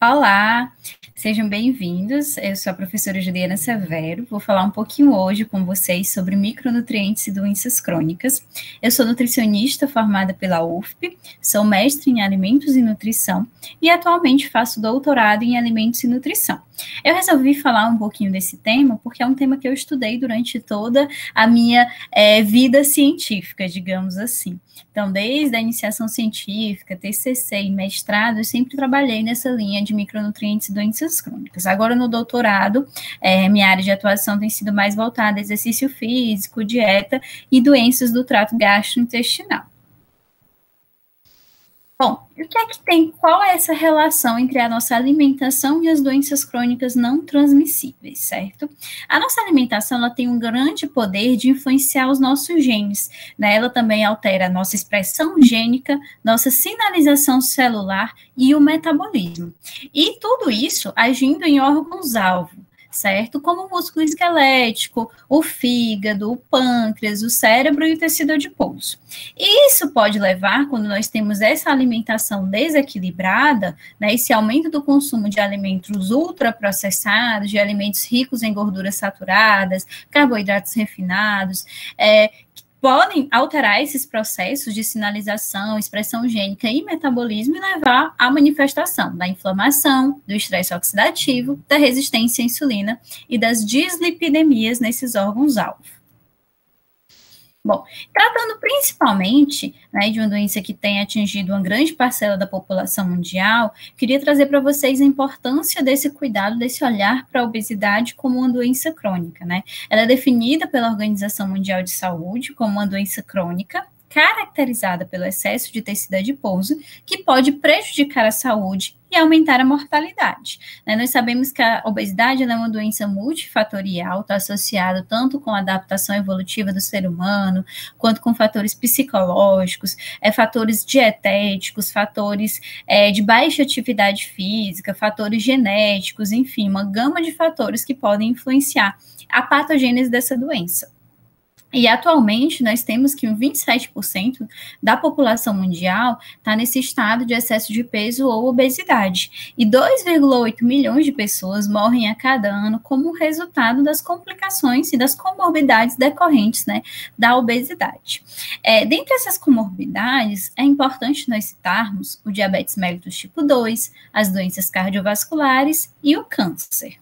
Olá, sejam bem-vindos. Eu sou a professora Juliana Severo. Vou falar um pouquinho hoje com vocês sobre micronutrientes e doenças crônicas. Eu sou nutricionista formada pela UFP, sou mestre em alimentos e nutrição e atualmente faço doutorado em alimentos e nutrição. Eu resolvi falar um pouquinho desse tema porque é um tema que eu estudei durante toda a minha vida científica, digamos assim. Então, desde a iniciação científica, TCC e mestrado, eu sempre trabalhei nessa linha de micronutrientes e doenças crônicas. Agora, no doutorado, minha área de atuação tem sido mais voltada a exercício físico, dieta e doenças do trato gastrointestinal. Bom, o que é que tem? Qual é essa relação entre a nossa alimentação e as doenças crônicas não transmissíveis, certo? A nossa alimentação, ela tem um grande poder de influenciar os nossos genes, né? Ela também altera a nossa expressão gênica, nossa sinalização celular e o metabolismo. E tudo isso agindo em órgãos-alvo, certo? Como o músculo esquelético, o fígado, o pâncreas, o cérebro e o tecido adiposo. E isso pode levar, quando nós temos essa alimentação desequilibrada, né, esse aumento do consumo de alimentos ultraprocessados, de alimentos ricos em gorduras saturadas, carboidratos refinados, podem alterar esses processos de sinalização, expressão gênica e metabolismo e levar à manifestação da inflamação, do estresse oxidativo, da resistência à insulina e das dislipidemias nesses órgãos-alvo. Bom, tratando principalmente, né, de uma doença que tem atingido uma grande parcela da população mundial, queria trazer para vocês a importância desse cuidado, desse olhar para a obesidade como uma doença crônica, né? Ela é definida pela Organização Mundial de Saúde como uma doença crônica, caracterizada pelo excesso de tecido adiposo, que pode prejudicar a saúde e aumentar a mortalidade. Nós sabemos que a obesidade é uma doença multifatorial, está associada tanto com a adaptação evolutiva do ser humano, quanto com fatores psicológicos, fatores dietéticos, fatores de baixa atividade física, fatores genéticos, enfim, uma gama de fatores que podem influenciar a patogênese dessa doença. E atualmente nós temos que 27% da população mundial está nesse estado de excesso de peso ou obesidade. E 2,8 milhões de pessoas morrem a cada ano como resultado das complicações e das comorbidades decorrentes, né, da obesidade. Dentre essas comorbidades, é importante nós citarmos o diabetes mellitus tipo 2, as doenças cardiovasculares e o câncer.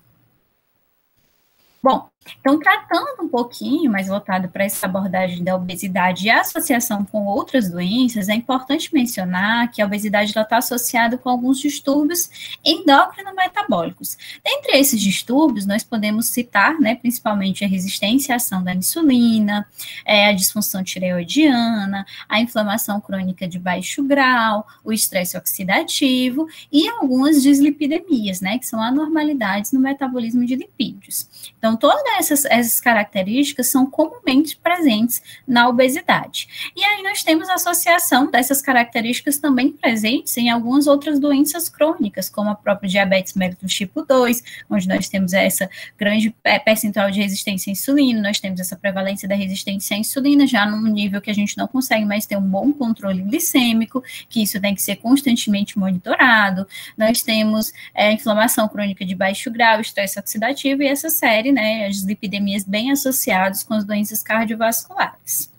Bom, então, tratando um pouquinho mais voltado para essa abordagem da obesidade e a associação com outras doenças, é importante mencionar que a obesidade está associada com alguns distúrbios endócrino-metabólicos. Dentre esses distúrbios, nós podemos citar, né, principalmente a resistência à ação da insulina, a disfunção tireoidiana, a inflamação crônica de baixo grau, o estresse oxidativo e algumas dislipidemias, né, que são anormalidades no metabolismo de lipídios. Então, todas essas características são comumente presentes na obesidade. E aí nós temos a associação dessas características também presentes em algumas outras doenças crônicas, como a própria diabetes mellitus tipo 2, onde nós temos essa grande percentual de resistência à insulina, nós temos essa prevalência da resistência à insulina, já num nível que a gente não consegue mais ter um bom controle glicêmico, que isso tem que ser constantemente monitorado. Nós temos inflamação crônica de baixo grau, estresse oxidativo e essa série, né, as lipidemias bem associadas com as doenças cardiovasculares.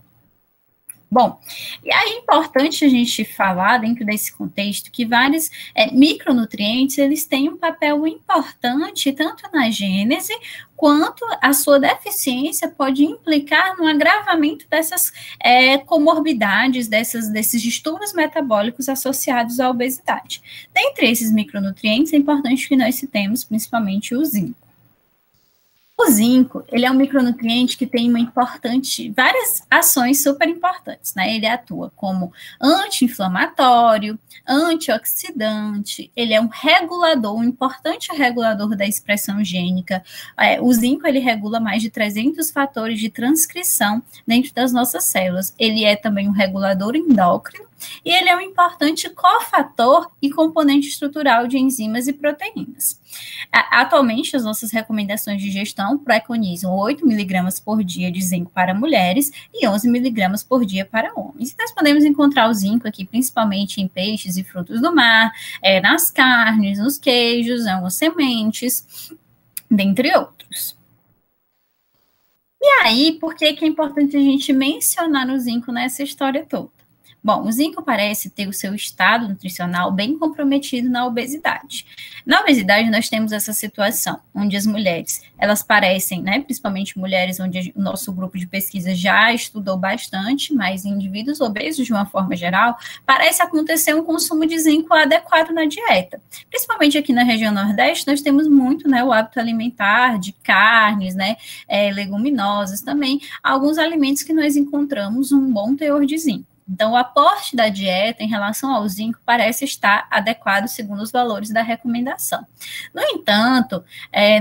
Bom, e aí é importante a gente falar, dentro desse contexto, que vários micronutrientes, eles têm um papel importante, tanto na gênese, quanto a sua deficiência pode implicar no agravamento dessas comorbidades, desses distúrbios metabólicos associados à obesidade. Dentre esses micronutrientes, é importante que nós citemos principalmente o zinco. O zinco, ele é um micronutriente que tem várias ações super importantes, né? Ele atua como anti-inflamatório, antioxidante, ele é um regulador, um importante regulador da expressão gênica. O zinco, ele regula mais de 300 fatores de transcrição dentro das nossas células. Ele é também um regulador endócrino, E ele é um importante cofator e componente estrutural de enzimas e proteínas. Atualmente, as nossas recomendações de gestão preconizam 8 miligramas por dia de zinco para mulheres e 11 miligramas por dia para homens. Nós podemos encontrar o zinco aqui, principalmente em peixes e frutos do mar, nas carnes, nos queijos, em algumas sementes, dentre outros. E aí, por que é importante a gente mencionar o zinco nessa história toda? Bom, o zinco parece ter o seu estado nutricional bem comprometido na obesidade. Na obesidade, nós temos essa situação, onde as mulheres, elas parecem, né, principalmente mulheres, onde o nosso grupo de pesquisa já estudou bastante, mas em indivíduos obesos, de uma forma geral, parece acontecer um consumo de zinco adequado na dieta. Principalmente aqui na região Nordeste, nós temos muito, né, o hábito alimentar de carnes, né, leguminosas também, alguns alimentos que nós encontramos um bom teor de zinco. Então, o aporte da dieta em relação ao zinco parece estar adequado segundo os valores da recomendação. No entanto,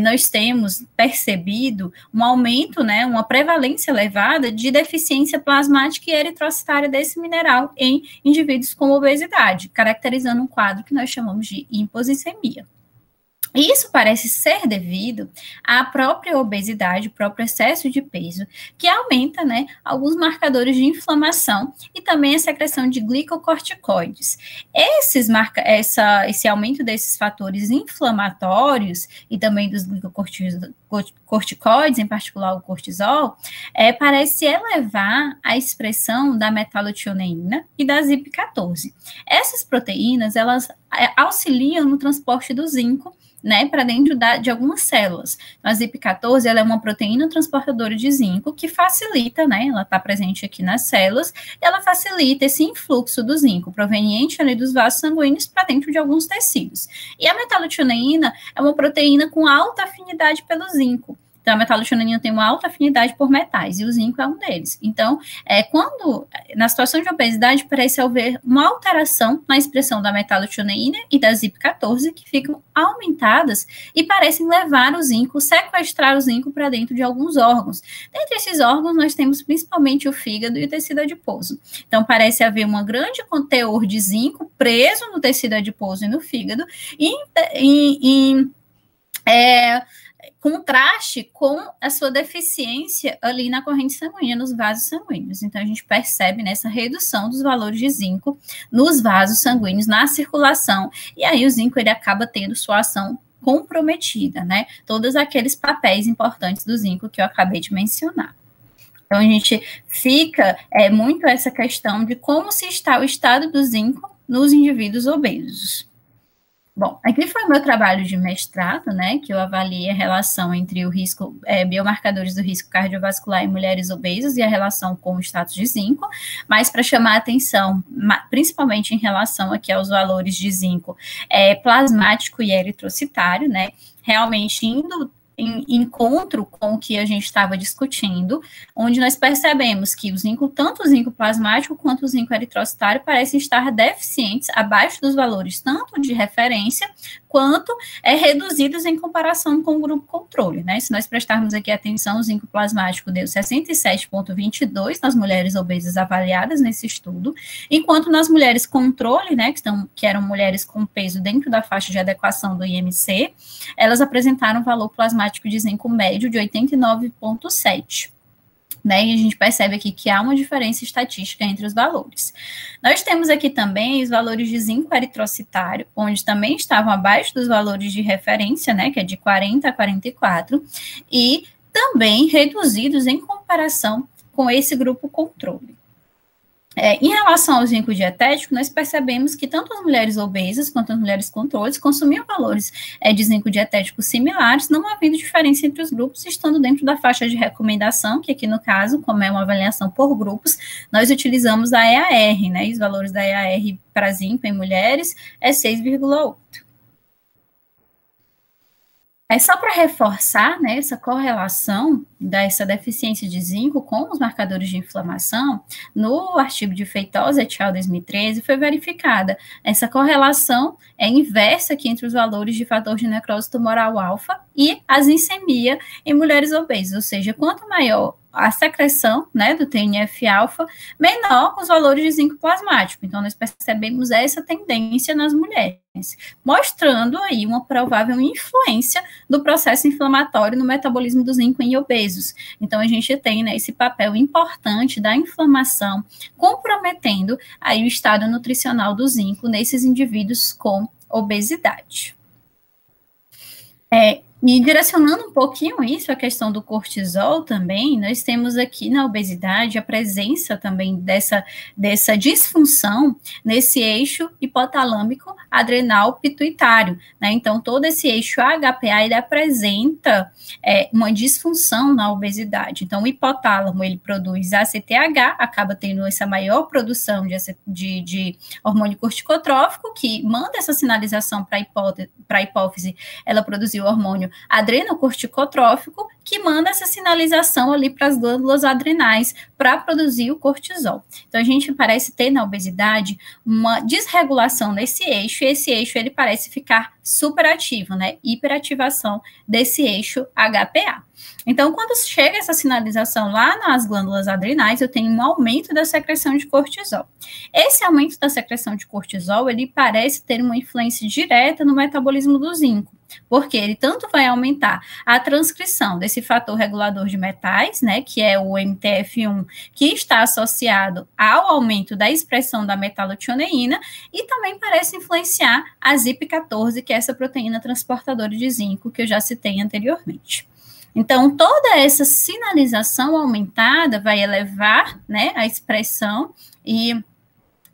nós temos percebido um aumento, né, uma prevalência elevada de deficiência plasmática e eritrocitária desse mineral em indivíduos com obesidade, caracterizando um quadro que nós chamamos de hiposglicemia. Isso parece ser devido à própria obesidade, o próprio excesso de peso, que aumenta, né, alguns marcadores de inflamação e também a secreção de glicocorticoides. Esse aumento desses fatores inflamatórios e também dos glicocorticoides, em particular o cortisol, parece elevar a expressão da metalotioneína e da ZIP14. Essas proteínas, elas auxiliam no transporte do zinco, né, para dentro de algumas células. Então, a ZIP14, ela é uma proteína transportadora de zinco que facilita, né, ela está presente aqui nas células, e ela facilita esse influxo do zinco proveniente ali dos vasos sanguíneos para dentro de alguns tecidos. E a metalotioneína é uma proteína com alta afinidade pelo zinco. Então, a metalotioneína tem uma alta afinidade por metais, e o zinco é um deles. Então, quando, na situação de obesidade, parece haver uma alteração na expressão da metalotioneína e da ZIP14, que ficam aumentadas e parecem levar o zinco, sequestrar o zinco para dentro de alguns órgãos. Dentre esses órgãos, nós temos principalmente o fígado e o tecido adiposo. Então, parece haver um grande teor de zinco preso no tecido adiposo e no fígado, contraste com a sua deficiência ali na corrente sanguínea, nos vasos sanguíneos. Então, a gente percebe nessa redução dos valores de zinco nos vasos sanguíneos, na circulação, e aí o zinco, ele acaba tendo sua ação comprometida, né? Todos aqueles papéis importantes do zinco que eu acabei de mencionar. Então, a gente fica muito essa questão de como se está o estado do zinco nos indivíduos obesos. Bom, aqui foi o meu trabalho de mestrado, né, que eu avaliei a relação entre o risco, biomarcadores do risco cardiovascular em mulheres obesas e a relação com o status de zinco, mas para chamar a atenção, principalmente em relação aqui aos valores de zinco plasmático e eritrocitário, né, realmente indo em encontro com o que a gente estava discutindo, onde nós percebemos que o zinco, tanto o zinco plasmático quanto o zinco eritrocitário parecem estar deficientes, abaixo dos valores tanto de referência, quanto reduzidos em comparação com o grupo controle, né? Se nós prestarmos aqui atenção, o zinco plasmático deu 67,22 nas mulheres obesas avaliadas nesse estudo, enquanto nas mulheres controle, né, que eram mulheres com peso dentro da faixa de adequação do IMC, elas apresentaram valor plasmático de zinco médio de 89,7. Né, e a gente percebe aqui que há uma diferença estatística entre os valores. Nós temos aqui também os valores de zinco eritrocitário, onde também estavam abaixo dos valores de referência, né, que é de 40 a 44, e também reduzidos em comparação com esse grupo controle. Em relação ao zinco dietético, nós percebemos que tanto as mulheres obesas quanto as mulheres controles consumiam valores de zinco dietético similares, não havendo diferença entre os grupos, estando dentro da faixa de recomendação, que aqui no caso, como é uma avaliação por grupos, nós utilizamos a EAR, né, e os valores da EAR para zinco em mulheres é 6,8. Só para reforçar, né, essa correlação dessa deficiência de zinco com os marcadores de inflamação, no artigo de Feitosa et al. 2013, foi verificada essa correlação inversa aqui entre os valores de fator de necrose tumoral alfa e a zincemia em mulheres obesas, ou seja, quanto maior a secreção, né, do TNF-alfa, menor os valores de zinco plasmático. Então, nós percebemos essa tendência nas mulheres, mostrando aí uma provável influência do processo inflamatório no metabolismo do zinco em obesos. Então, a gente tem, né, esse papel importante da inflamação comprometendo aí o estado nutricional do zinco nesses indivíduos com obesidade. E direcionando um pouquinho isso, a questão do cortisol também, nós temos aqui na obesidade a presença também dessa disfunção nesse eixo hipotalâmico adrenal pituitário, né? Então, todo esse eixo HPA, ele apresenta uma disfunção na obesidade. Então, o hipotálamo, ele produz ACTH, acaba tendo essa maior produção de hormônio corticotrófico, que manda essa sinalização para a hipófise, ela produziu o hormônio adrenocorticotrófico, que manda essa sinalização ali para as glândulas adrenais para produzir o cortisol. Então, a gente parece ter na obesidade uma desregulação nesse eixo, e esse eixo ele parece ficar superativo, né? Hiperativação desse eixo HPA. Então, quando chega essa sinalização lá nas glândulas adrenais, eu tenho um aumento da secreção de cortisol. Esse aumento da secreção de cortisol, ele parece ter uma influência direta no metabolismo do zinco, porque ele tanto vai aumentar a transcrição desse fator regulador de metais, né, que é o MTF1, que está associado ao aumento da expressão da metalotioneína, e também parece influenciar a ZIP14, que é essa proteína transportadora de zinco que eu já citei anteriormente. Então, toda essa sinalização aumentada vai elevar, né, a expressão e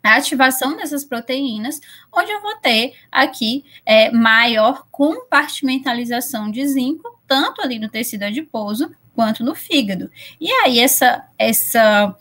a ativação dessas proteínas, onde eu vou ter aqui maior compartimentalização de zinco, tanto ali no tecido adiposo quanto no fígado. E aí, essa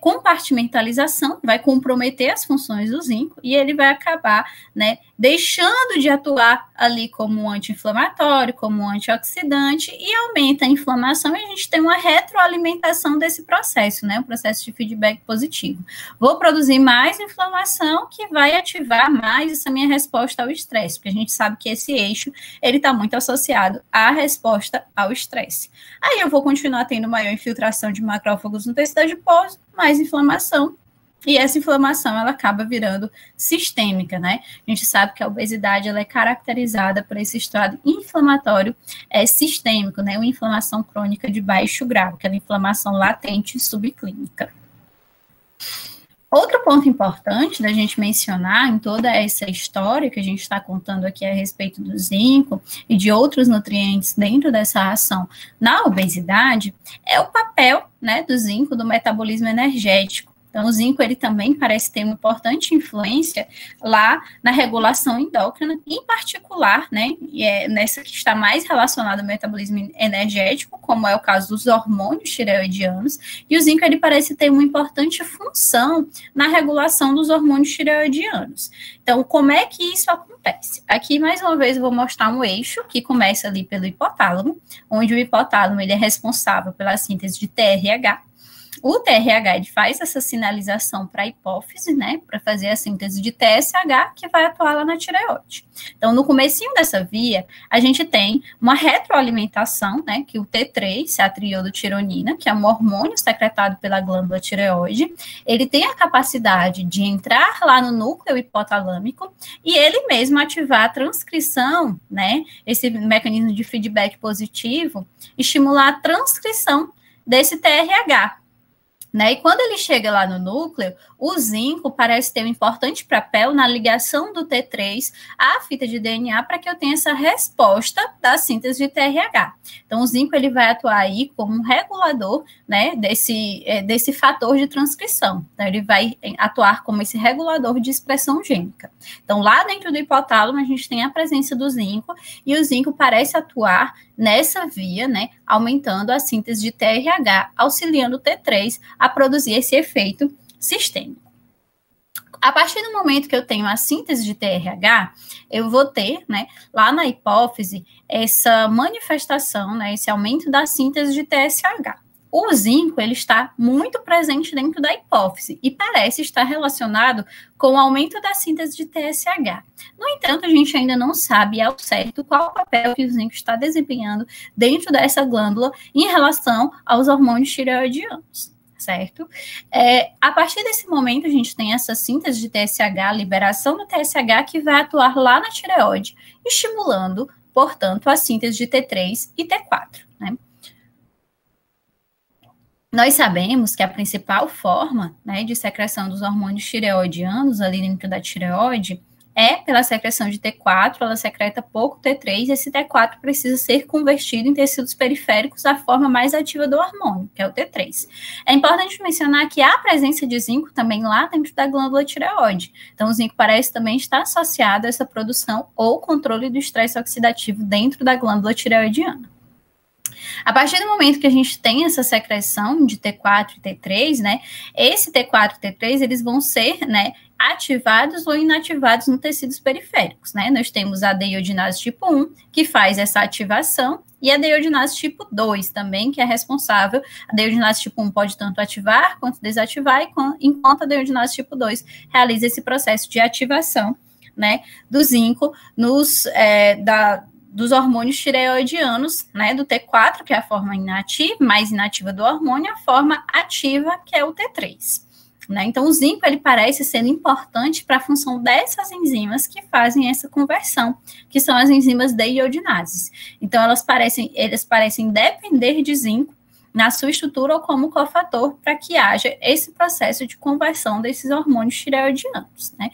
compartimentalização vai comprometer as funções do zinco e ele vai acabar, né, deixando de atuar ali como um anti-inflamatório, como um antioxidante, e aumenta a inflamação, e a gente tem uma retroalimentação desse processo, né, um processo de feedback positivo. Vou produzir mais inflamação, que vai ativar mais essa minha resposta ao estresse, porque a gente sabe que esse eixo, ele está muito associado à resposta ao estresse. Aí eu vou continuar tendo maior infiltração de macrófagos no tecido adiposo, mais inflamação, e essa inflamação, ela acaba virando sistêmica, né? A gente sabe que a obesidade, ela é caracterizada por esse estado inflamatório sistêmico, né? Uma inflamação crônica de baixo grau, aquela inflamação latente subclínica. Outro ponto importante da gente mencionar em toda essa história que a gente está contando aqui a respeito do zinco e de outros nutrientes dentro dessa ação na obesidade é o papel, né, do zinco do metabolismo energético. Então, o zinco, ele também parece ter uma importante influência lá na regulação endócrina, em particular, né, nessa que está mais relacionada ao metabolismo energético, como é o caso dos hormônios tireoidianos, e o zinco, ele parece ter uma importante função na regulação dos hormônios tireoidianos. Então, como é que isso acontece? Aqui, mais uma vez, eu vou mostrar um eixo que começa ali pelo hipotálamo, onde o hipotálamo, ele é responsável pela síntese de TRH. O TRH, ele faz essa sinalização para a hipófise, né, para fazer a síntese de TSH, que vai atuar lá na tireoide. Então, no comecinho dessa via, a gente tem uma retroalimentação, né, que o T3, a triodotironina, que é um hormônio secretado pela glândula tireoide, ele tem a capacidade de entrar lá no núcleo hipotalâmico e ele mesmo ativar a transcrição, né, esse mecanismo de feedback positivo, estimular a transcrição desse TRH. Né? E quando ele chega lá no núcleo, o zinco parece ter um importante papel na ligação do T3 à fita de DNA para que eu tenha essa resposta da síntese de TRH. Então, o zinco, ele vai atuar aí como um regulador, né, desse fator de transcrição. Então, ele vai atuar como esse regulador de expressão gênica. Então, lá dentro do hipotálamo, a gente tem a presença do zinco, e o zinco parece atuar nessa via, né, aumentando a síntese de TRH, auxiliando o T3 a produzir esse efeito sistêmico. A partir do momento que eu tenho a síntese de TRH, eu vou ter, né, lá na hipófise, essa manifestação, né, esse aumento da síntese de TSH. O zinco, ele está muito presente dentro da hipófise e parece estar relacionado com o aumento da síntese de TSH. No entanto, a gente ainda não sabe ao certo qual o papel que o zinco está desempenhando dentro dessa glândula em relação aos hormônios tireoidianos, certo? A partir desse momento, a gente tem essa síntese de TSH, liberação do TSH, que vai atuar lá na tireoide, estimulando, portanto, a síntese de T3 e T4, né? Nós sabemos que a principal forma, né, de secreção dos hormônios tireoidianos ali dentro da tireoide é pela secreção de T4, ela secreta pouco T3, e esse T4 precisa ser convertido em tecidos periféricos à forma mais ativa do hormônio, que é o T3. É importante mencionar que há presença de zinco também lá dentro da glândula tireoide. Então, o zinco parece também estar associado a essa produção ou controle do estresse oxidativo dentro da glândula tireoidiana. A partir do momento que a gente tem essa secreção de T4 e T3, né, esse T4 e T3, eles vão ser, né, ativados ou inativados nos tecidos periféricos, né? Nós temos a deiodinase tipo 1, que faz essa ativação, e a deiodinase tipo 2 também, que é responsável. A deiodinase tipo 1 pode tanto ativar quanto desativar, enquanto a deiodinase tipo 2 realiza esse processo de ativação, né, do zinco dos hormônios tireoidianos, né, do T4, que é a forma mais inativa do hormônio, a forma ativa, que é o T3. Né? Então, o zinco, ele parece ser importante para a função dessas enzimas que fazem essa conversão, que são as enzimas deiodinases. Então, elas parecem depender de zinco na sua estrutura ou como cofator para que haja esse processo de conversão desses hormônios tireoidianos, né?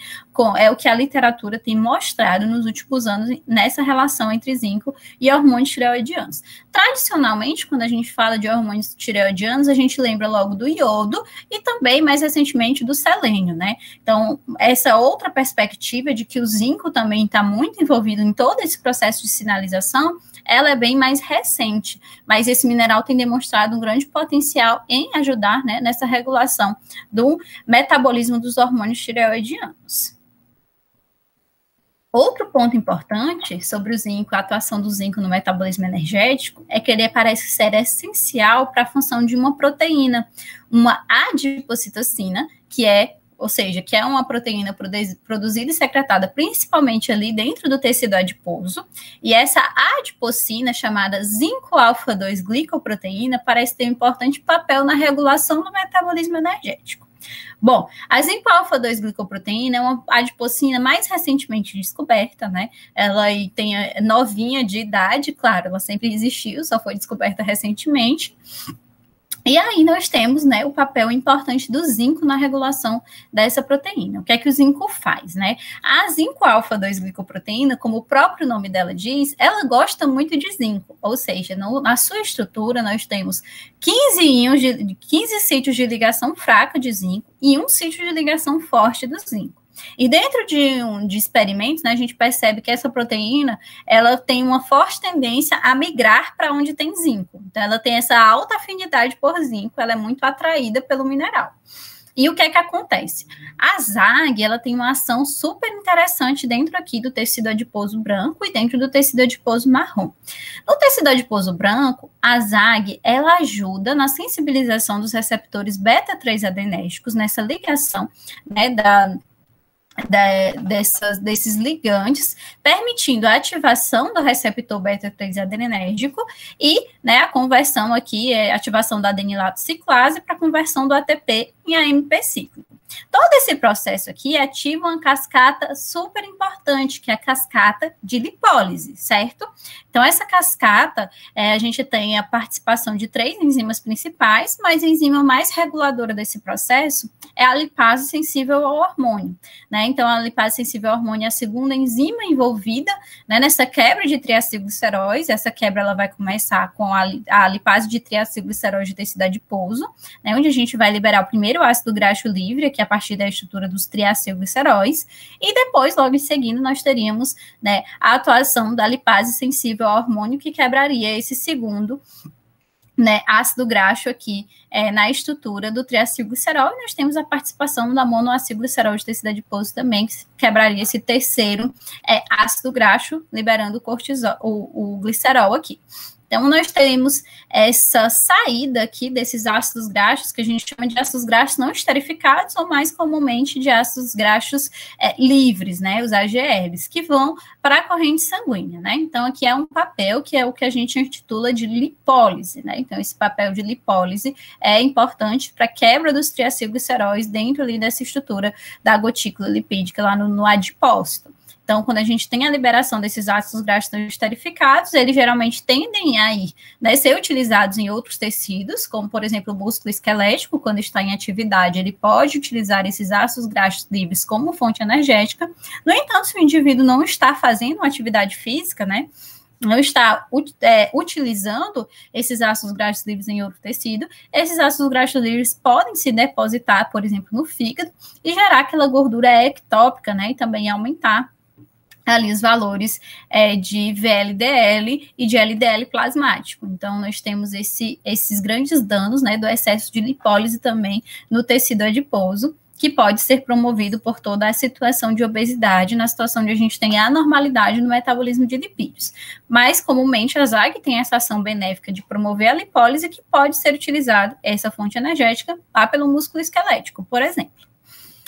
É o que a literatura tem mostrado nos últimos anos nessa relação entre zinco e hormônios tireoidianos. Tradicionalmente, quando a gente fala de hormônios tireoidianos, a gente lembra logo do iodo e também, mais recentemente, do selênio, né? Então, essa outra perspectiva de que o zinco também está muito envolvido em todo esse processo de sinalização, ela é bem mais recente, mas esse mineral tem demonstrado um grande potencial em ajudar, né, nessa regulação do metabolismo dos hormônios tireoidianos. Outro ponto importante sobre o zinco, a atuação do zinco no metabolismo energético, é que ele parece ser essencial para a função de uma proteína, uma adipocitocina, que é uma proteína produzida e secretada principalmente ali dentro do tecido adiposo, e essa adipocina, chamada zinco-alfa-2-glicoproteína, parece ter um importante papel na regulação do metabolismo energético. Bom, a zinco-alfa-2-glicoproteína é uma adipocina mais recentemente descoberta, né? Ela tem novinha de idade, claro, ela sempre existiu, só foi descoberta recentemente. E aí nós temos, né, o papel importante do zinco na regulação dessa proteína. O que é que o zinco faz, né? A zinco-alfa-2-glicoproteína, como o próprio nome dela diz, ela gosta muito de zinco, ou seja, na sua estrutura nós temos 15 sítios de ligação fraca de zinco e um sítio de ligação forte do zinco. E dentro de experimentos, né, a gente percebe que essa proteína, ela tem uma forte tendência a migrar para onde tem zinco. Então, ela tem essa alta afinidade por zinco, ela é muito atraída pelo mineral. E o que é que acontece? A ZAG, ela tem uma ação super interessante dentro aqui do tecido adiposo branco e dentro do tecido adiposo marrom. No tecido adiposo branco, a ZAG, ela ajuda na sensibilização dos receptores beta-3 adrenérgicos, nessa ligação, né, desses ligantes, permitindo a ativação do receptor beta-3 adrenérgico e, né, a conversão aqui, ativação da adenilato ciclase para conversão do ATP em AMP cíclico. Todo esse processo aqui ativa uma cascata super importante, que é a cascata de lipólise, certo? Então, essa cascata, a gente tem a participação de 3 enzimas principais, mas a enzima mais reguladora desse processo é a lipase sensível ao hormônio, né? Então, a lipase sensível ao hormônio é a segunda enzima envolvida, né, nessa quebra de triacilgliceróis. Essa quebra ela vai começar com a lipase de triacilgliceróis de tecido adiposo, né, onde a gente vai liberar o primeiro ácido graxo livre, que é a partir da estrutura dos triacilgliceróis, e depois, logo em seguida, nós teríamos, né, a atuação da lipase sensível ao hormônio, que quebraria esse segundo, né, ácido graxo aqui na estrutura do triacilglicerol, e nós temos a participação da monoacilglicerol de tecido adiposo também, que quebraria esse terceiro ácido graxo, liberando o glicerol aqui. Então, nós teremos essa saída aqui desses ácidos graxos, que a gente chama de ácidos graxos não esterificados, ou mais comumente de ácidos graxos livres, né, os AGLs, que vão para a corrente sanguínea, né? Então, aqui é um papel que é o que a gente intitula de lipólise, né? Então, esse papel de lipólise é importante para a quebra dos triacilgliceróis dentro ali dessa estrutura da gotícula lipídica lá no adipócito. Então, quando a gente tem a liberação desses ácidos graxos não esterificados, eles geralmente tendem a ir, né, ser utilizados em outros tecidos, como, por exemplo, o músculo esquelético, quando está em atividade, ele pode utilizar esses ácidos graxos livres como fonte energética. No entanto, se o indivíduo não está fazendo uma atividade física, né, não está utilizando esses ácidos graxos livres em outro tecido, esses ácidos graxos livres podem se depositar, por exemplo, no fígado e gerar aquela gordura ectópica, né, e também aumentar ali os valores de VLDL e de LDL plasmático. Então, nós temos esses grandes danos, né, do excesso de lipólise também no tecido adiposo, que pode ser promovido por toda a situação de obesidade, na situação onde a gente tem anormalidade no metabolismo de lipídios. Mas, comumente, a ZAG tem essa ação benéfica de promover a lipólise, que pode ser utilizada, essa fonte energética, lá pelo músculo esquelético, por exemplo.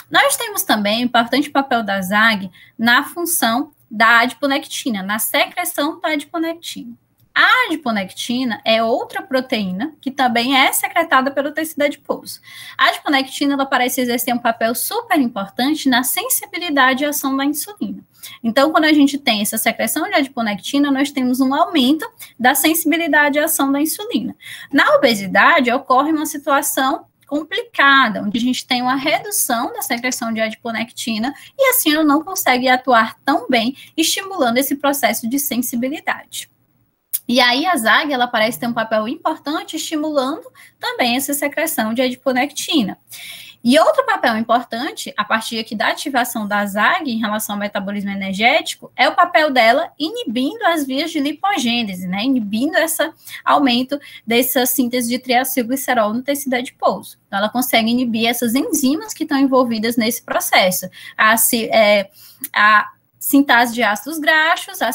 Nós temos também um importante papel da ZAG na função da adiponectina, na secreção da adiponectina. A adiponectina é outra proteína que também é secretada pelo tecido adiposo. A adiponectina, ela parece exercer um papel super importante na sensibilidade à ação da insulina. Então, quando a gente tem essa secreção de adiponectina, nós temos um aumento da sensibilidade à ação da insulina. Na obesidade, ocorre uma situação complicada, onde a gente tem uma redução da secreção de adiponectina e assim ela não consegue atuar tão bem, estimulando esse processo de sensibilidade. E aí a ZAG, ela parece ter um papel importante, estimulando também essa secreção de adiponectina. E outro papel importante, a partir aqui da ativação da ZAG em relação ao metabolismo energético, é o papel dela inibindo as vias de lipogênese, né? Inibindo esse aumento dessa síntese de triacilglicerol no tecido adiposo. Então, ela consegue inibir essas enzimas que estão envolvidas nesse processo. A sintase de ácidos graxos, a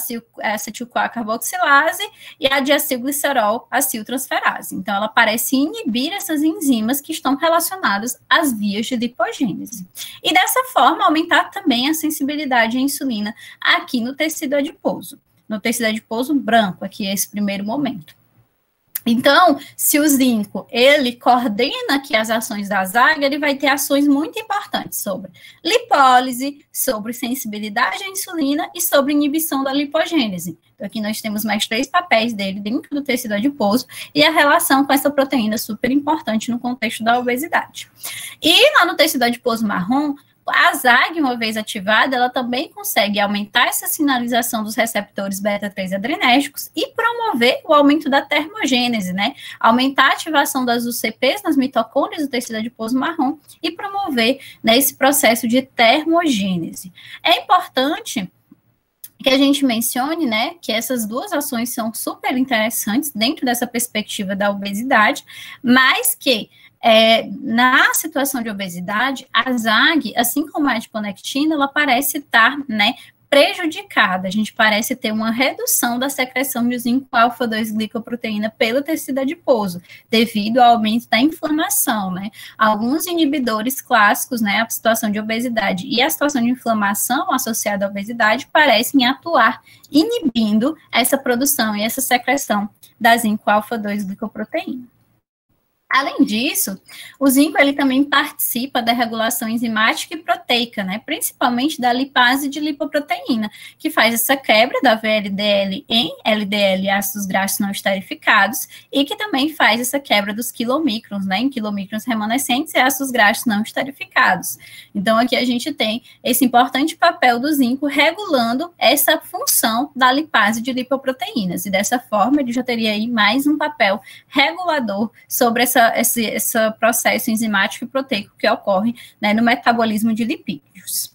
acetil-CoA-carboxilase e a diacilglicerol, aciltransferase. Então, ela parece inibir essas enzimas que estão relacionadas às vias de lipogênese. E dessa forma, aumentar também a sensibilidade à insulina aqui no tecido adiposo branco, aqui é esse primeiro momento. Então, se o zinco, ele coordena aqui as ações da ZAG, ele vai ter ações muito importantes sobre lipólise, sobre sensibilidade à insulina e sobre inibição da lipogênese. Então, aqui nós temos mais 3 papéis dele dentro do tecido adiposo e a relação com essa proteína super importante no contexto da obesidade. E lá no tecido adiposo marrom, a ZAG, uma vez ativada, ela também consegue aumentar essa sinalização dos receptores beta-3 adrenérgicos e promover o aumento da termogênese, né? Aumentar a ativação das UCPs nas mitocôndrias do tecido adiposo marrom e promover, né, esse processo de termogênese. É importante que a gente mencione, né, que essas duas ações são super interessantes dentro dessa perspectiva da obesidade, mas que na situação de obesidade, a ZAG, assim como a adiponectina, ela parece estar, né, prejudicada. A gente parece ter uma redução da secreção de zinco alfa-2 glicoproteína pelo tecido adiposo, devido ao aumento da inflamação, né? Alguns inibidores clássicos, né, a situação de obesidade e a situação de inflamação associada à obesidade parecem atuar inibindo essa produção e essa secreção da zinco alfa-2 glicoproteína. Além disso, o zinco ele também participa da regulação enzimática e proteica, né, principalmente da lipase de lipoproteína, que faz essa quebra da VLDL em LDL, ácidos graxos não esterificados, e que também faz essa quebra dos quilomicrons, né, em quilomicrons remanescentes e ácidos graxos não esterificados. Então, aqui a gente tem esse importante papel do zinco regulando essa função da lipase de lipoproteínas, e dessa forma ele já teria aí mais um papel regulador sobre esse processo enzimático e proteico que ocorre, né, no metabolismo de lipídios.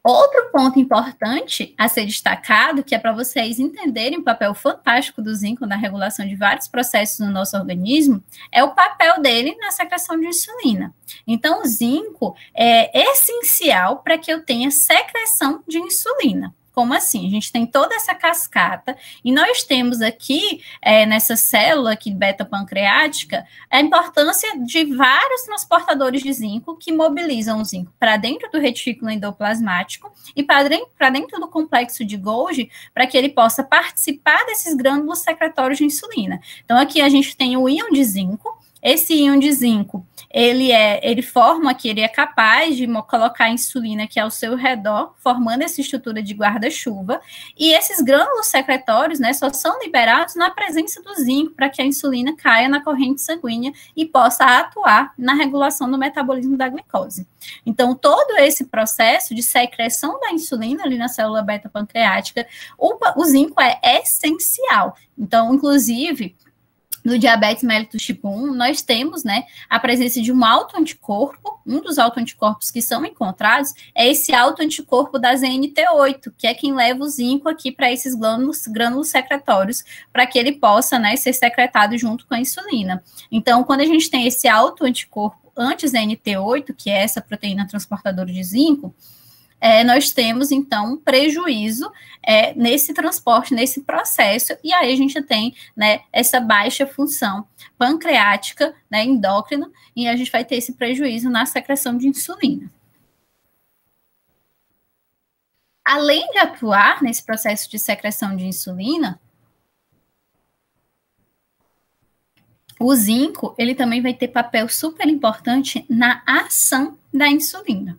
Outro ponto importante a ser destacado, que é para vocês entenderem o papel fantástico do zinco na regulação de vários processos no nosso organismo, é o papel dele na secreção de insulina. Então, o zinco é essencial para que eu tenha secreção de insulina. Como assim? A gente tem toda essa cascata e nós temos aqui, nessa célula aqui beta-pancreática, a importância de vários transportadores de zinco que mobilizam o zinco para dentro do retículo endoplasmático e para dentro do complexo de Golgi, para que ele possa participar desses grânulos secretórios de insulina. Então, aqui a gente tem o íon de zinco. Esse íon de zinco, ele forma aqui, ele é capaz de colocar a insulina aqui ao seu redor, formando essa estrutura de guarda-chuva, e esses grânulos secretórios, né, só são liberados na presença do zinco, para que a insulina caia na corrente sanguínea e possa atuar na regulação do metabolismo da glicose. Então, todo esse processo de secreção da insulina ali na célula beta-pancreática, o zinco é essencial. Então, inclusive, no diabetes mellitus tipo 1, nós temos, né, a presença de um autoanticorpo. Um dos autoanticorpos que são encontrados é esse autoanticorpo da ZNT8, que é quem leva o zinco aqui para esses grânulos secretórios, para que ele possa, né, ser secretado junto com a insulina. Então, quando a gente tem esse autoanticorpo anti-ZNT8, que é essa proteína transportadora de zinco, nós temos, então, um prejuízo nesse transporte, nesse processo, e aí a gente tem, né, essa baixa função pancreática, né, endócrina, e a gente vai ter esse prejuízo na secreção de insulina. Além de atuar nesse processo de secreção de insulina, o zinco, ele também vai ter papel super importante na ação da insulina.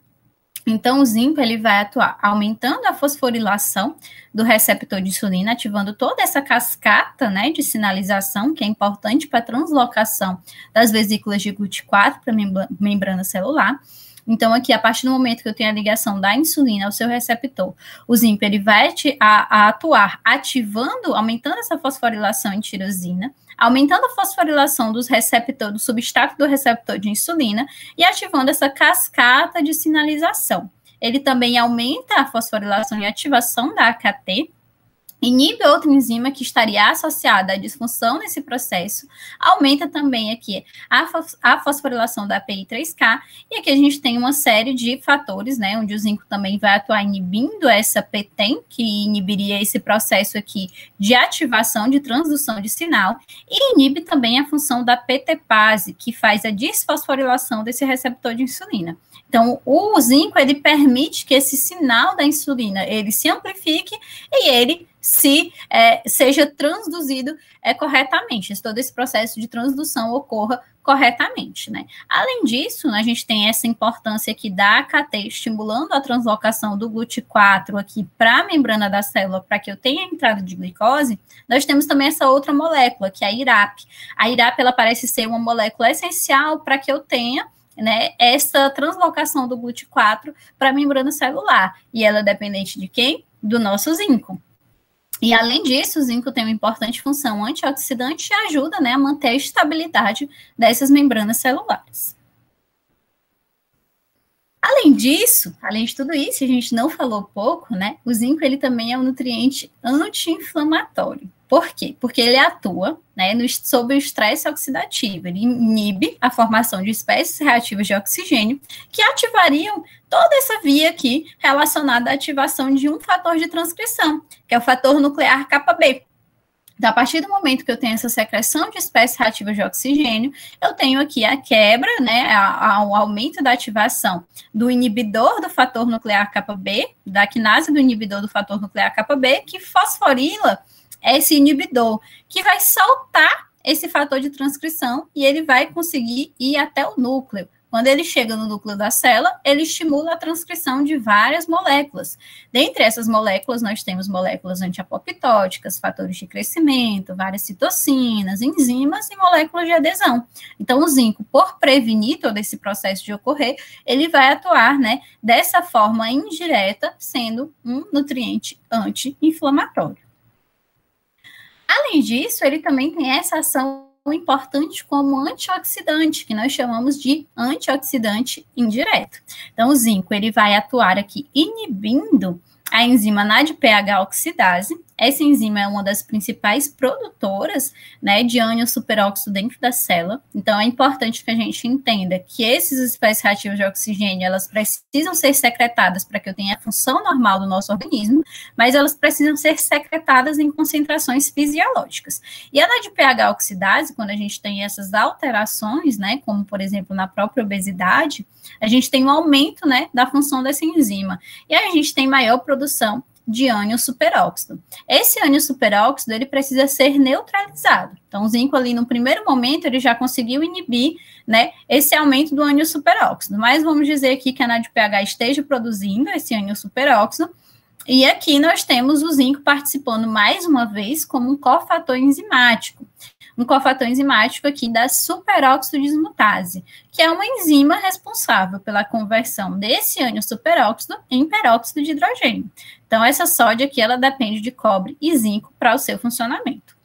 Então, o zinco, ele vai atuar aumentando a fosforilação do receptor de insulina, ativando toda essa cascata, né, de sinalização, que é importante para a translocação das vesículas de GUT4 para a membrana celular. Então, aqui, a partir do momento que eu tenho a ligação da insulina ao seu receptor, o zinco, ele vai atuar ativando, aumentando essa fosforilação em tirosina, aumentando a fosforilação dos receptores, do substrato do receptor de insulina e ativando essa cascata de sinalização. Ele também aumenta a fosforilação e ativação da AKT, inibe outra enzima que estaria associada à disfunção nesse processo, aumenta também aqui a fosforilação da PI3K, e aqui a gente tem uma série de fatores, né, onde o zinco também vai atuar inibindo essa PTEN, que inibiria esse processo aqui de ativação, de transdução de sinal, e inibe também a função da PTPase, que faz a desfosforilação desse receptor de insulina. Então, o zinco, ele permite que esse sinal da insulina, ele se amplifique e ele seja transduzido corretamente, todo esse processo de transdução ocorra corretamente, né? Além disso, a gente tem essa importância aqui da AKT estimulando a translocação do GLUT4 aqui para a membrana da célula, para que eu tenha entrada de glicose. Nós temos também essa outra molécula, que é a IRAP. A IRAP, ela parece ser uma molécula essencial para que eu tenha, né, essa translocação do GLUT4 para a membrana celular. E ela é dependente de quem? Do nosso zinco. E, além disso, o zinco tem uma importante função antioxidante e ajuda, né, a manter a estabilidade dessas membranas celulares. Além disso, além de tudo isso, a gente não falou pouco, né, o zinco, ele também é um nutriente anti-inflamatório. Por quê? Porque ele atua, né, sob o estresse oxidativo, ele inibe a formação de espécies reativas de oxigênio que ativariam toda essa via aqui relacionada à ativação de um fator de transcrição, que é o fator nuclear Kb. Então, a partir do momento que eu tenho essa secreção de espécies reativas de oxigênio, eu tenho aqui a quebra, né, o aumento da ativação do inibidor do fator nuclear Kb, da quinase do inibidor do fator nuclear Kb, que fosforila esse inibidor, que vai soltar esse fator de transcrição e ele vai conseguir ir até o núcleo. Quando ele chega no núcleo da célula, ele estimula a transcrição de várias moléculas. Dentre essas moléculas, nós temos moléculas antiapoptóticas, fatores de crescimento, várias citocinas, enzimas e moléculas de adesão. Então, o zinco, por prevenir todo esse processo de ocorrer, ele vai atuar, né, dessa forma indireta, sendo um nutriente anti-inflamatório. Além disso, ele também tem essa ação importante como antioxidante, que nós chamamos de antioxidante indireto. Então, o zinco, ele vai atuar aqui inibindo a enzima NADPH oxidase, Essa enzima é uma das principais produtoras, né, de ânion superóxido dentro da célula. Então, é importante que a gente entenda que esses espécies reativas de oxigênio, elas precisam ser secretadas para que eu tenha a função normal do nosso organismo, mas elas precisam ser secretadas em concentrações fisiológicas. E a NADPH oxidase, quando a gente tem essas alterações, né, como, por exemplo, na própria obesidade, a gente tem um aumento, né, da função dessa enzima. E a gente tem maior produção de ânion superóxido. Esse ânion superóxido, ele precisa ser neutralizado. Então, o zinco ali, no primeiro momento, ele já conseguiu inibir, né, esse aumento do ânion superóxido. Mas vamos dizer aqui que a NADPH esteja produzindo esse ânion superóxido, e aqui nós temos o zinco participando mais uma vez como um cofator enzimático. Um cofator enzimático aqui da superóxido dismutase, que é uma enzima responsável pela conversão desse ânion superóxido em peróxido de hidrogênio. Então, essa sódia aqui, ela depende de cobre e zinco para o seu funcionamento.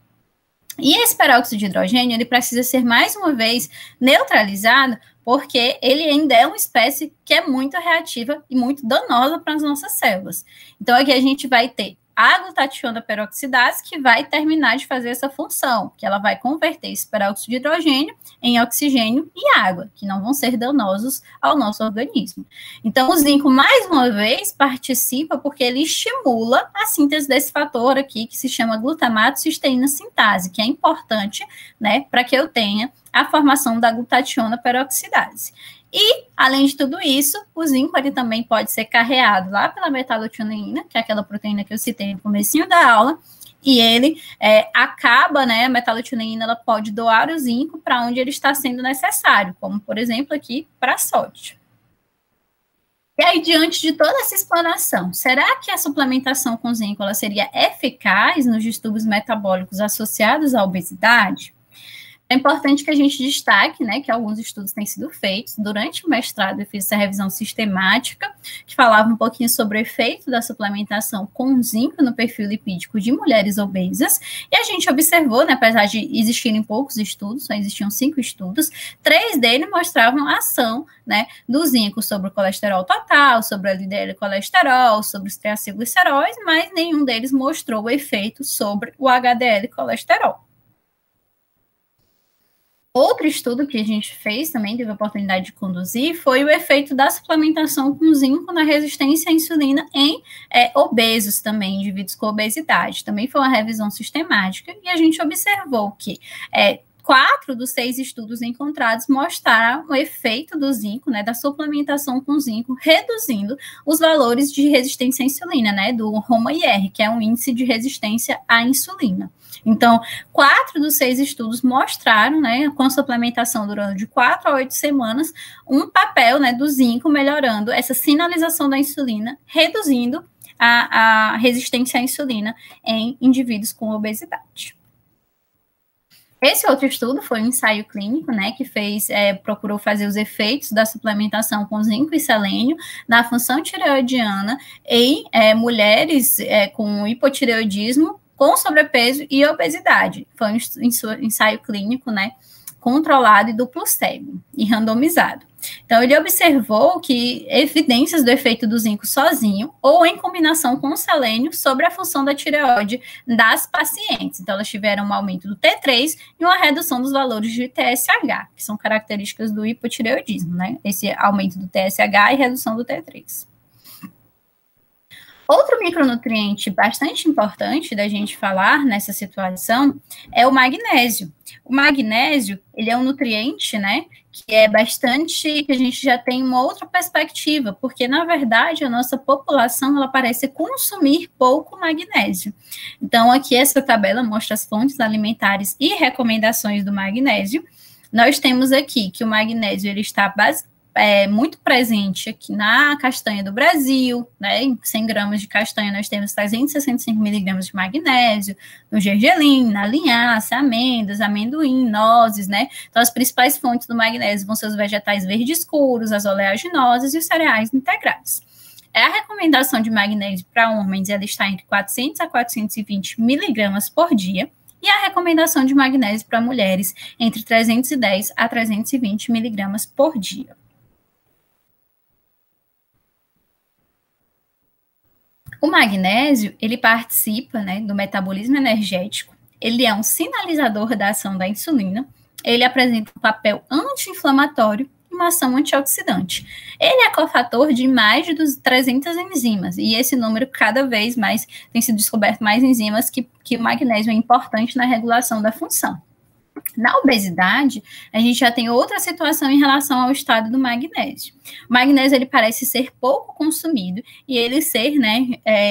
E esse peróxido de hidrogênio, ele precisa ser, mais uma vez, neutralizado, porque ele ainda é uma espécie que é muito reativa e muito danosa para as nossas células. Então, aqui a gente vai ter a glutationa peroxidase, que vai terminar de fazer essa função, que ela vai converter esse peróxido de hidrogênio em oxigênio e água, que não vão ser danosos ao nosso organismo. Então, o zinco, mais uma vez, participa porque ele estimula a síntese desse fator aqui, que se chama glutamato cisteína sintase, que é importante, né, para que eu tenha a formação da glutationa peroxidase. E, além de tudo isso, o zinco ele também pode ser carreado lá pela metalotioneína, que é aquela proteína que eu citei no comecinho da aula, e ele acaba, né, a metalotioneína, ela pode doar o zinco para onde ele está sendo necessário, como, por exemplo, aqui para sódio. E aí, diante de toda essa explanação, será que a suplementação com zinco ela seria eficaz nos distúrbios metabólicos associados à obesidade? É importante que a gente destaque, né, que alguns estudos têm sido feitos. Durante o mestrado, eu fiz essa revisão sistemática, que falava um pouquinho sobre o efeito da suplementação com zinco no perfil lipídico de mulheres obesas, e a gente observou, né, apesar de existirem poucos estudos, só existiam 5 estudos, 3 deles mostravam a ação, né, do zinco sobre o colesterol total, sobre o LDL colesterol, sobre os triacilgliceróis, mas nenhum deles mostrou o efeito sobre o HDL colesterol. Outro estudo que a gente fez, também teve a oportunidade de conduzir, foi o efeito da suplementação com zinco na resistência à insulina em obesos também, indivíduos com obesidade. Também foi uma revisão sistemática e a gente observou que 4 dos 6 estudos encontrados mostraram o efeito do zinco, né, da suplementação com zinco, reduzindo os valores de resistência à insulina, né, do HOMA-IR, que é um índice de resistência à insulina. Então, 4 dos 6 estudos mostraram, né, com a suplementação durante de 4 a 8 semanas, um papel, né, do zinco melhorando essa sinalização da insulina, reduzindo a resistência à insulina em indivíduos com obesidade. Esse outro estudo foi um ensaio clínico, né, que procurou fazer os efeitos da suplementação com zinco e selênio na função tireoidiana em mulheres com hipotireoidismo, com sobrepeso e obesidade. Foi um ensaio clínico, né, controlado e duplo cego e randomizado. Então, ele observou que evidências do efeito do zinco sozinho ou em combinação com o selênio sobre a função da tireoide das pacientes. Então, elas tiveram um aumento do T3 e uma redução dos valores de TSH, que são características do hipotireoidismo, né? Esse aumento do TSH e redução do T3. Outro micronutriente bastante importante da gente falar nessa situação é o magnésio. O magnésio, ele é um nutriente, né, que é bastante, que a gente já tem uma outra perspectiva, porque, na verdade, a nossa população, ela parece consumir pouco magnésio. Então, aqui essa tabela mostra as fontes alimentares e recomendações do magnésio. Nós temos aqui que o magnésio, ele está muito presente aqui na castanha do Brasil, né? Em 100 gramas de castanha nós temos 365 miligramas de magnésio, no gergelim, na linhaça, amêndoas, amendoim, nozes, né? Então, as principais fontes do magnésio vão ser os vegetais verdes escuros, as oleaginosas e os cereais integrais. A recomendação de magnésio para homens, ela está entre 400 a 420 miligramas por dia, e a recomendação de magnésio para mulheres entre 310 a 320 miligramas por dia. O magnésio, ele participa, né, do metabolismo energético, ele é um sinalizador da ação da insulina, ele apresenta um papel anti-inflamatório e uma ação antioxidante. Ele é cofator de mais de 300 enzimas, e esse número cada vez mais tem sido descoberto mais enzimas que o magnésio é importante na regulação da função. Na obesidade, a gente já tem outra situação em relação ao estado do magnésio. O magnésio, ele parece ser pouco consumido e ele ser, né,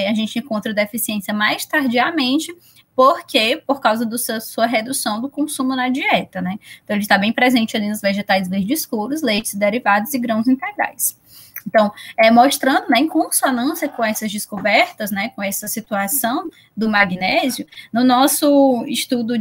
a gente encontra deficiência mais tardiamente, porque por causa da sua redução do consumo na dieta, né? Então, ele está bem presente ali nos vegetais verdes escuros, leites derivados e grãos integrais. Então, mostrando, né, em consonância com essas descobertas, né, com essa situação do magnésio, no nosso estudo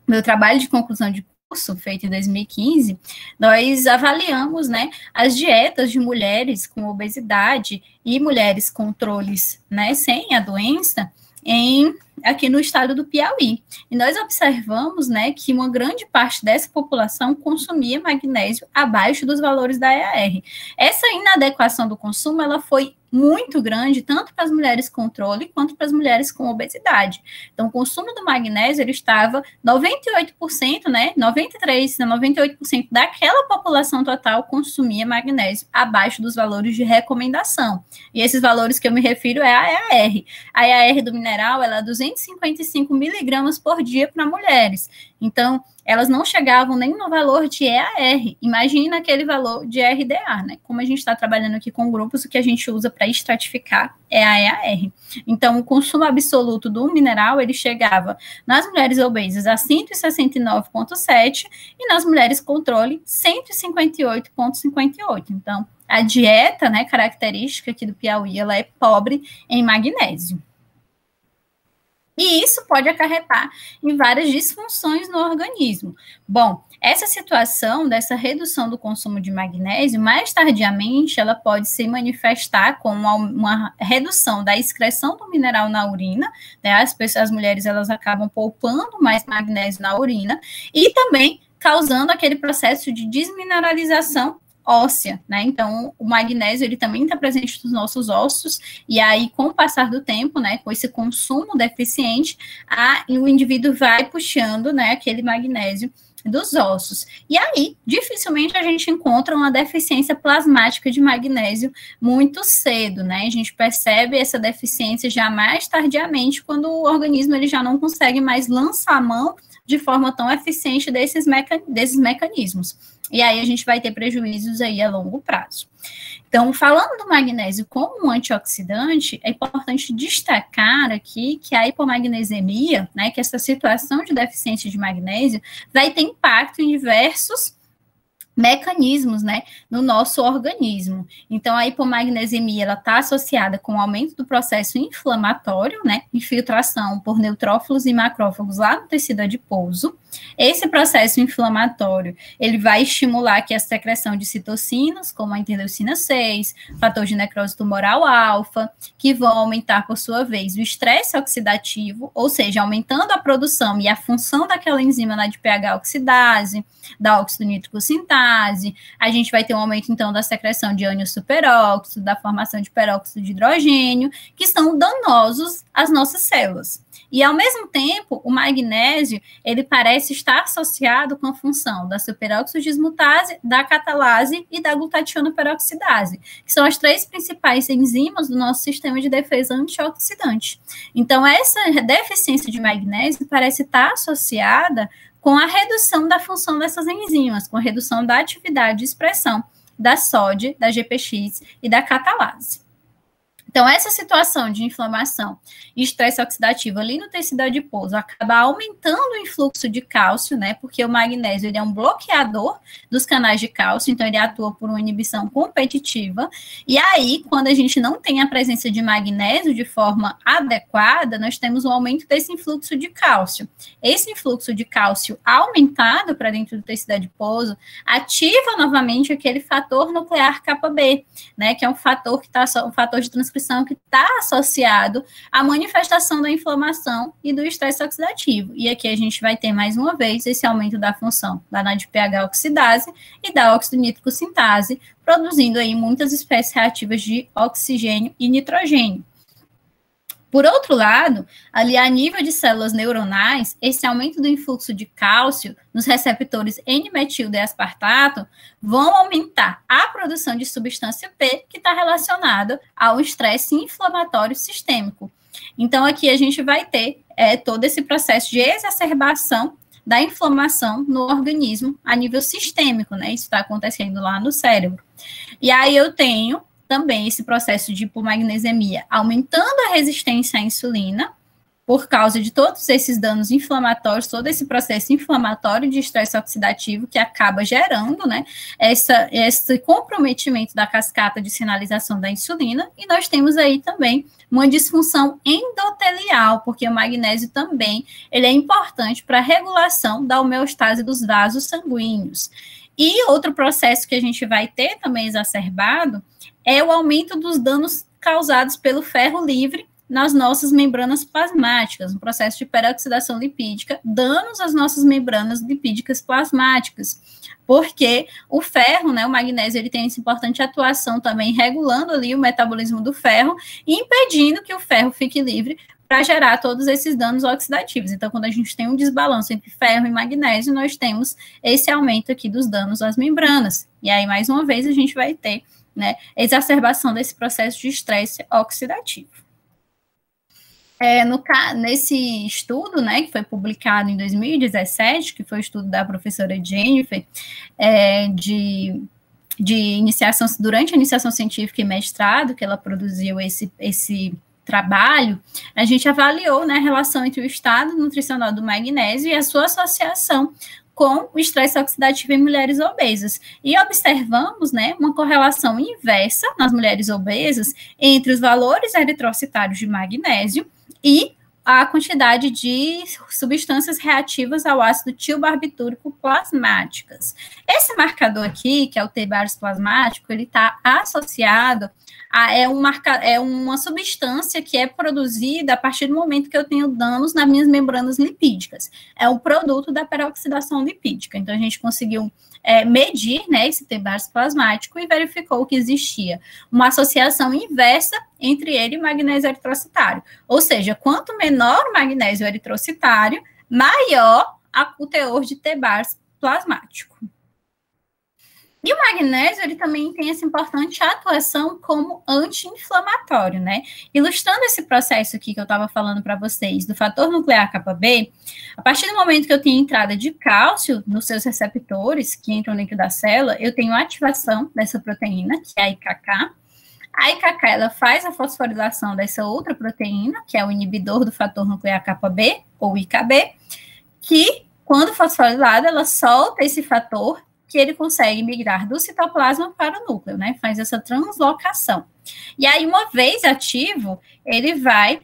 meu trabalho de conclusão de curso, feito em 2015, nós avaliamos, né, as dietas de mulheres com obesidade e mulheres controles, né, sem a doença, aqui no estado do Piauí. E nós observamos, né, que uma grande parte dessa população consumia magnésio abaixo dos valores da EAR. Essa inadequação do consumo, ela foi muito grande, tanto para as mulheres controle, quanto para as mulheres com obesidade. Então, o consumo do magnésio, ele estava 98%, né, 93%, 98% daquela população total consumia magnésio abaixo dos valores de recomendação. E esses valores que eu me refiro é a EAR. A EAR do mineral, ela é 255 miligramas por dia para mulheres. Então, elas não chegavam nem no valor de EAR. Imagina aquele valor de RDA, né? Como a gente está trabalhando aqui com grupos, o que a gente usa para estratificar é a EAR. Então, o consumo absoluto do mineral, ele chegava nas mulheres obesas a 169,7 e nas mulheres controle, 158,58. Então, a dieta, né, característica aqui do Piauí, ela é pobre em magnésio. E isso pode acarretar em várias disfunções no organismo. Bom, essa situação dessa redução do consumo de magnésio, mais tardiamente, ela pode se manifestar com uma redução da excreção do mineral na urina, né? As mulheres, elas acabam poupando mais magnésio na urina e também causando aquele processo de desmineralização óssea, né? Então, o magnésio, ele também está presente nos nossos ossos, e aí, com o passar do tempo, né, com esse consumo deficiente, o indivíduo vai puxando, né, aquele magnésio dos ossos. E aí, dificilmente a gente encontra uma deficiência plasmática de magnésio muito cedo, né? A gente percebe essa deficiência já mais tardiamente, quando o organismo ele já não consegue mais lançar a mão de forma tão eficiente desses mecanismos. E aí a gente vai ter prejuízos aí a longo prazo. Então, falando do magnésio como um antioxidante, é importante destacar aqui que a hipomagnesemia, né, que essa situação de deficiência de magnésio, vai ter impacto em diversos mecanismos, né, no nosso organismo. Então, a hipomagnesemia, ela está associada com o aumento do processo inflamatório, né, infiltração por neutrófilos e macrófagos lá no tecido adiposo. Esse processo inflamatório, ele vai estimular aqui a secreção de citocinas, como a interleucina 6, fator de necrose tumoral alfa, que vão aumentar, por sua vez, o estresse oxidativo, ou seja, aumentando a produção e a função daquela enzima na DPH oxidase, da óxido nítrico sintase. A gente vai ter um aumento, então, da secreção de ânion superóxido, da formação de peróxido de hidrogênio, que são danosos às nossas células. E, ao mesmo tempo, o magnésio, ele parece estar associado com a função da superóxido dismutase, da catalase e da glutationa peroxidase, que são as três principais enzimas do nosso sistema de defesa antioxidante. Então, essa deficiência de magnésio parece estar associada com a redução da função dessas enzimas, com a redução da atividade de expressão da SOD, da GPX e da catalase. Então, essa situação de inflamação e estresse oxidativo ali no tecido adiposo acaba aumentando o influxo de cálcio, né? Porque o magnésio, ele é um bloqueador dos canais de cálcio, então ele atua por uma inibição competitiva. E aí, quando a gente não tem a presença de magnésio de forma adequada, nós temos um aumento desse influxo de cálcio. Esse influxo de cálcio aumentado para dentro do tecido adiposo ativa novamente aquele fator nuclear kappa B, né? Que é um fator que um fator de transcrição descrição que está associado à manifestação da inflamação e do estresse oxidativo. E aqui a gente vai ter, mais uma vez, esse aumento da função da NADPH oxidase e da óxido nítrico sintase, produzindo aí muitas espécies reativas de oxigênio e nitrogênio. Por outro lado, ali a nível de células neuronais, esse aumento do influxo de cálcio nos receptores N-metil-D-aspartato vão aumentar a produção de substância P, que está relacionada ao estresse inflamatório sistêmico. Então, aqui a gente vai ter todo esse processo de exacerbação da inflamação no organismo a nível sistêmico, né? Isso está acontecendo lá no cérebro. E aí eu tenho também esse processo de hipomagnesemia, aumentando a resistência à insulina, por causa de todos esses danos inflamatórios, todo esse processo inflamatório de estresse oxidativo que acaba gerando, né, esse comprometimento da cascata de sinalização da insulina, e nós temos aí também uma disfunção endotelial, porque o magnésio também, ele é importante para a regulação da homeostase dos vasos sanguíneos. E outro processo que a gente vai ter também exacerbado é o aumento dos danos causados pelo ferro livre nas nossas membranas plasmáticas, um processo de peroxidação lipídica, danos às nossas membranas lipídicas plasmáticas, porque o ferro, né, o magnésio, ele tem essa importante atuação também regulando ali o metabolismo do ferro e impedindo que o ferro fique livre para gerar todos esses danos oxidativos. Então, quando a gente tem um desbalanço entre ferro e magnésio, nós temos esse aumento aqui dos danos às membranas. E aí, mais uma vez, a gente vai ter, né, exacerbação desse processo de estresse oxidativo. Nesse estudo, né, que foi publicado em 2017, que foi o estudo da professora Jennifer, de iniciação, durante a iniciação científica e mestrado, que ela produziu esse trabalho, a gente avaliou, né, a relação entre o estado nutricional do magnésio e a sua associação com o estresse oxidativo em mulheres obesas. E observamos, né, uma correlação inversa nas mulheres obesas entre os valores eritrocitários de magnésio e a quantidade de substâncias reativas ao ácido tilbarbitúrico plasmáticas. Esse marcador aqui, que é o T-bares plasmático, ele está associado uma substância que é produzida a partir do momento que eu tenho danos nas minhas membranas lipídicas. É um produto da peroxidação lipídica. Então, a gente conseguiu medir, né, esse T-bares plasmático e verificou que existia uma associação inversa entre ele e magnésio eritrocitário. Ou seja, quanto menor o magnésio eritrocitário, maior o teor de T-bares plasmático. E o magnésio, ele também tem essa importante atuação como anti-inflamatório, né? Ilustrando esse processo aqui que eu estava falando para vocês, do fator nuclear kappa-B, a partir do momento que eu tenho entrada de cálcio nos seus receptores, que entram dentro da célula, eu tenho ativação dessa proteína, que é a IKK. A IKK, ela faz a fosforilação dessa outra proteína, que é o inibidor do fator nuclear kappa-B, ou IKB, que, quando fosforilada, ela solta esse fator que ele consegue migrar do citoplasma para o núcleo, né? Faz essa translocação. E aí, uma vez ativo, ele vai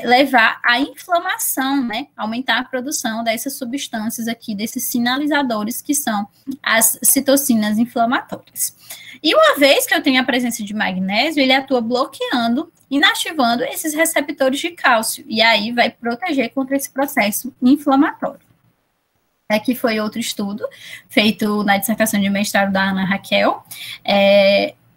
levar à inflamação, né? Aumentar a produção dessas substâncias aqui, desses sinalizadores que são as citocinas inflamatórias. E uma vez que eu tenho a presença de magnésio, ele atua bloqueando, inativando esses receptores de cálcio, e aí vai proteger contra esse processo inflamatório. Aqui foi outro estudo, feito na dissertação de mestrado da Ana Raquel,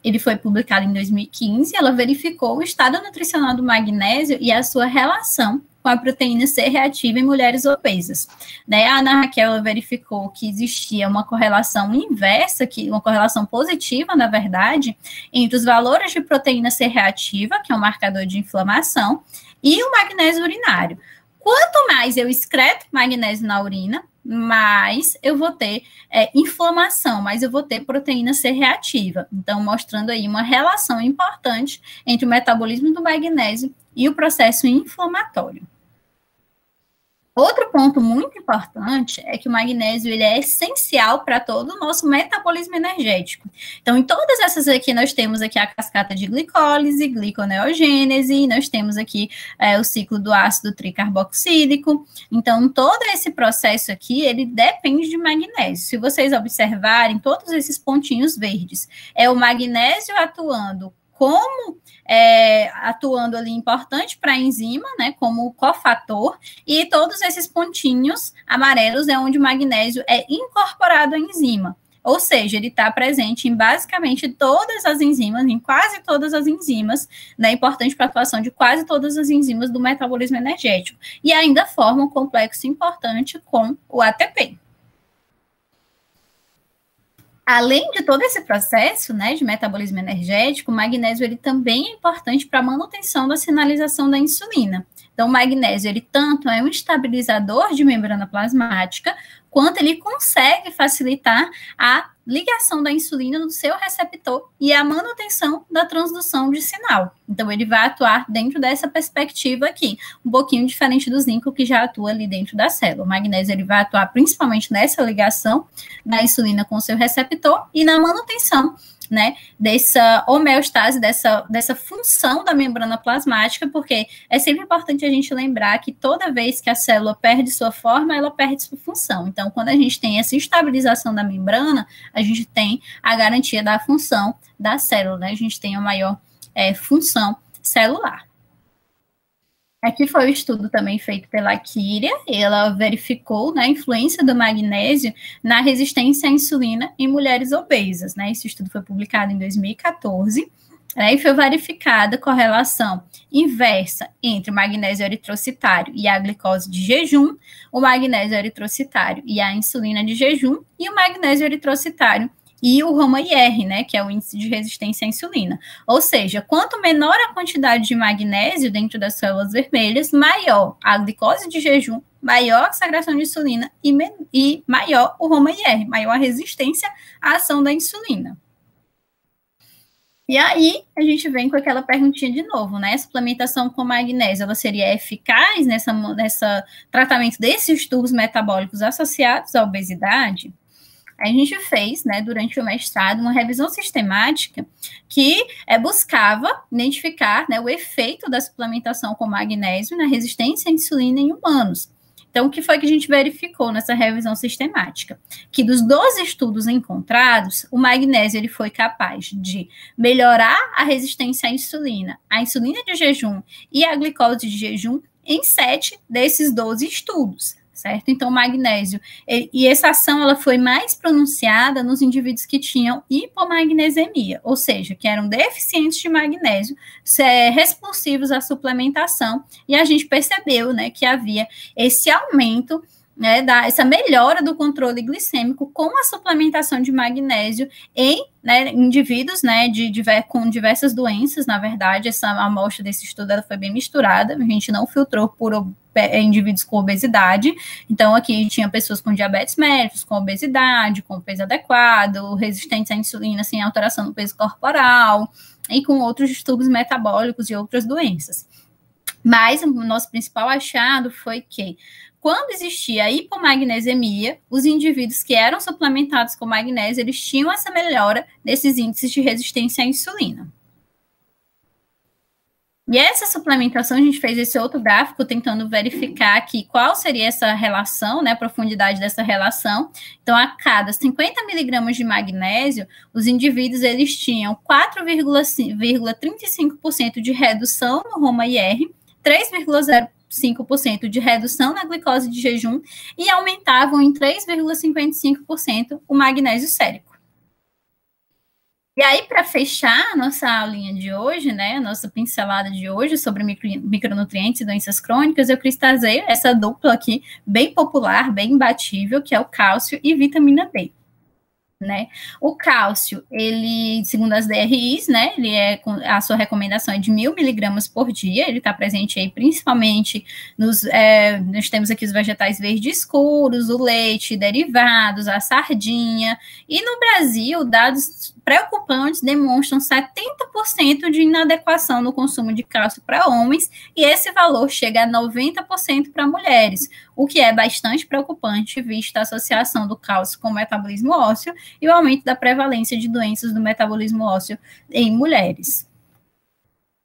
ele foi publicado em 2015, ela verificou o estado nutricional do magnésio e a sua relação com a proteína C reativa em mulheres obesas. Né? A Ana Raquel verificou que existia uma correlação inversa, uma correlação positiva, na verdade, entre os valores de proteína C reativa, que é um marcador de inflamação, e o magnésio urinário. Quanto mais eu excreto magnésio na urina, mais eu vou ter inflamação, mais eu vou ter proteína C reativa. Então, mostrando aí uma relação importante entre o metabolismo do magnésio e o processo inflamatório. Outro ponto muito importante é que o magnésio ele é essencial para todo o nosso metabolismo energético. Então, em todas essas aqui, nós temos aqui a cascata de glicólise, gliconeogênese, nós temos aqui o ciclo do ácido tricarboxílico. Então, todo esse processo aqui, ele depende de magnésio. Se vocês observarem, todos esses pontinhos verdes, é o magnésio atuando como atuando ali importante para a enzima, né, como cofator, e todos esses pontinhos amarelos é onde o magnésio é incorporado à enzima. Ou seja, ele está presente em basicamente todas as enzimas, em quase todas as enzimas, né, importante para a atuação de quase todas as enzimas do metabolismo energético. E ainda forma um complexo importante com o ATP. Além de todo esse processo, né, de metabolismo energético, o magnésio ele também é importante para a manutenção da sinalização da insulina. Então, o magnésio, ele tanto é um estabilizador de membrana plasmática, quanto ele consegue facilitar a ligação da insulina no seu receptor e a manutenção da transdução de sinal. Então, ele vai atuar dentro dessa perspectiva aqui, um pouquinho diferente do zinco, que já atua ali dentro da célula. O magnésio, ele vai atuar principalmente nessa ligação da insulina com o seu receptor e na manutenção, né, dessa homeostase, dessa função da membrana plasmática, porque é sempre importante a gente lembrar que toda vez que a célula perde sua forma, ela perde sua função. Então, quando a gente tem essa estabilização da membrana, a gente tem a garantia da função da célula, né? A gente tem a maior função celular. Aqui foi o estudo também feito pela Kyria, ela verificou, né, a influência do magnésio na resistência à insulina em mulheres obesas, né? Esse estudo foi publicado em 2014, né, e foi verificada a correlação inversa entre o magnésio eritrocitário e a glicose de jejum, o magnésio eritrocitário e a insulina de jejum, e o magnésio eritrocitário e o HOMA-IR, né, que é o índice de resistência à insulina. Ou seja, quanto menor a quantidade de magnésio dentro das células vermelhas, maior a glicose de jejum, maior a secreção de insulina e maior o HOMA-IR, maior a resistência à ação da insulina. E aí, a gente vem com aquela perguntinha de novo, né? A suplementação com magnésio, ela seria eficaz nessa tratamento desses distúrbios metabólicos associados à obesidade? A gente fez, né, durante o mestrado, uma revisão sistemática que buscava identificar, né, o efeito da suplementação com magnésio na resistência à insulina em humanos. Então, o que foi que a gente verificou nessa revisão sistemática? Que dos 12 estudos encontrados, o magnésio ele foi capaz de melhorar a resistência à insulina, a insulina de jejum e a glicose de jejum em 7 desses 12 estudos. Certo? Então, o magnésio, e essa ação ela foi mais pronunciada nos indivíduos que tinham hipomagnesemia, ou seja, que eram deficientes de magnésio, responsivos à suplementação, e a gente percebeu, né, que havia esse aumento, né, essa melhora do controle glicêmico com a suplementação de magnésio em, né, indivíduos, né, com diversas doenças. Na verdade, essa amostra desse estudo ela foi bem misturada, a gente não filtrou por indivíduos com obesidade, então aqui tinha pessoas com diabetes mellitus, com obesidade, com peso adequado, resistentes à insulina sem alteração do peso corporal, e com outros distúrbios metabólicos e outras doenças. Mas o nosso principal achado foi que, quando existia a hipomagnesemia, os indivíduos que eram suplementados com magnésio, eles tinham essa melhora desses índices de resistência à insulina. E essa suplementação, a gente fez esse outro gráfico tentando verificar aqui qual seria essa relação, né, a profundidade dessa relação. Então, a cada 50 miligramas de magnésio, os indivíduos, eles tinham 4,35% de redução no HOMA-IR, 3,05% de redução na glicose de jejum e aumentavam em 3,55% o magnésio sérico. E aí, para fechar a nossa aulinha de hoje, né, a nossa pincelada de hoje sobre micronutrientes e doenças crônicas, eu quis trazer essa dupla aqui, bem popular, bem imbatível, que é o cálcio e vitamina D. Né? O cálcio, ele, segundo as DRIs, né, a sua recomendação é de 1.000 miligramas por dia, ele está presente aí principalmente nós temos aqui os vegetais verdes escuros, o leite, derivados, a sardinha, e no Brasil, dados preocupantes demonstram 70% de inadequação no consumo de cálcio para homens, e esse valor chega a 90% para mulheres, o que é bastante preocupante, vista a associação do cálcio com o metabolismo ósseo e o aumento da prevalência de doenças do metabolismo ósseo em mulheres.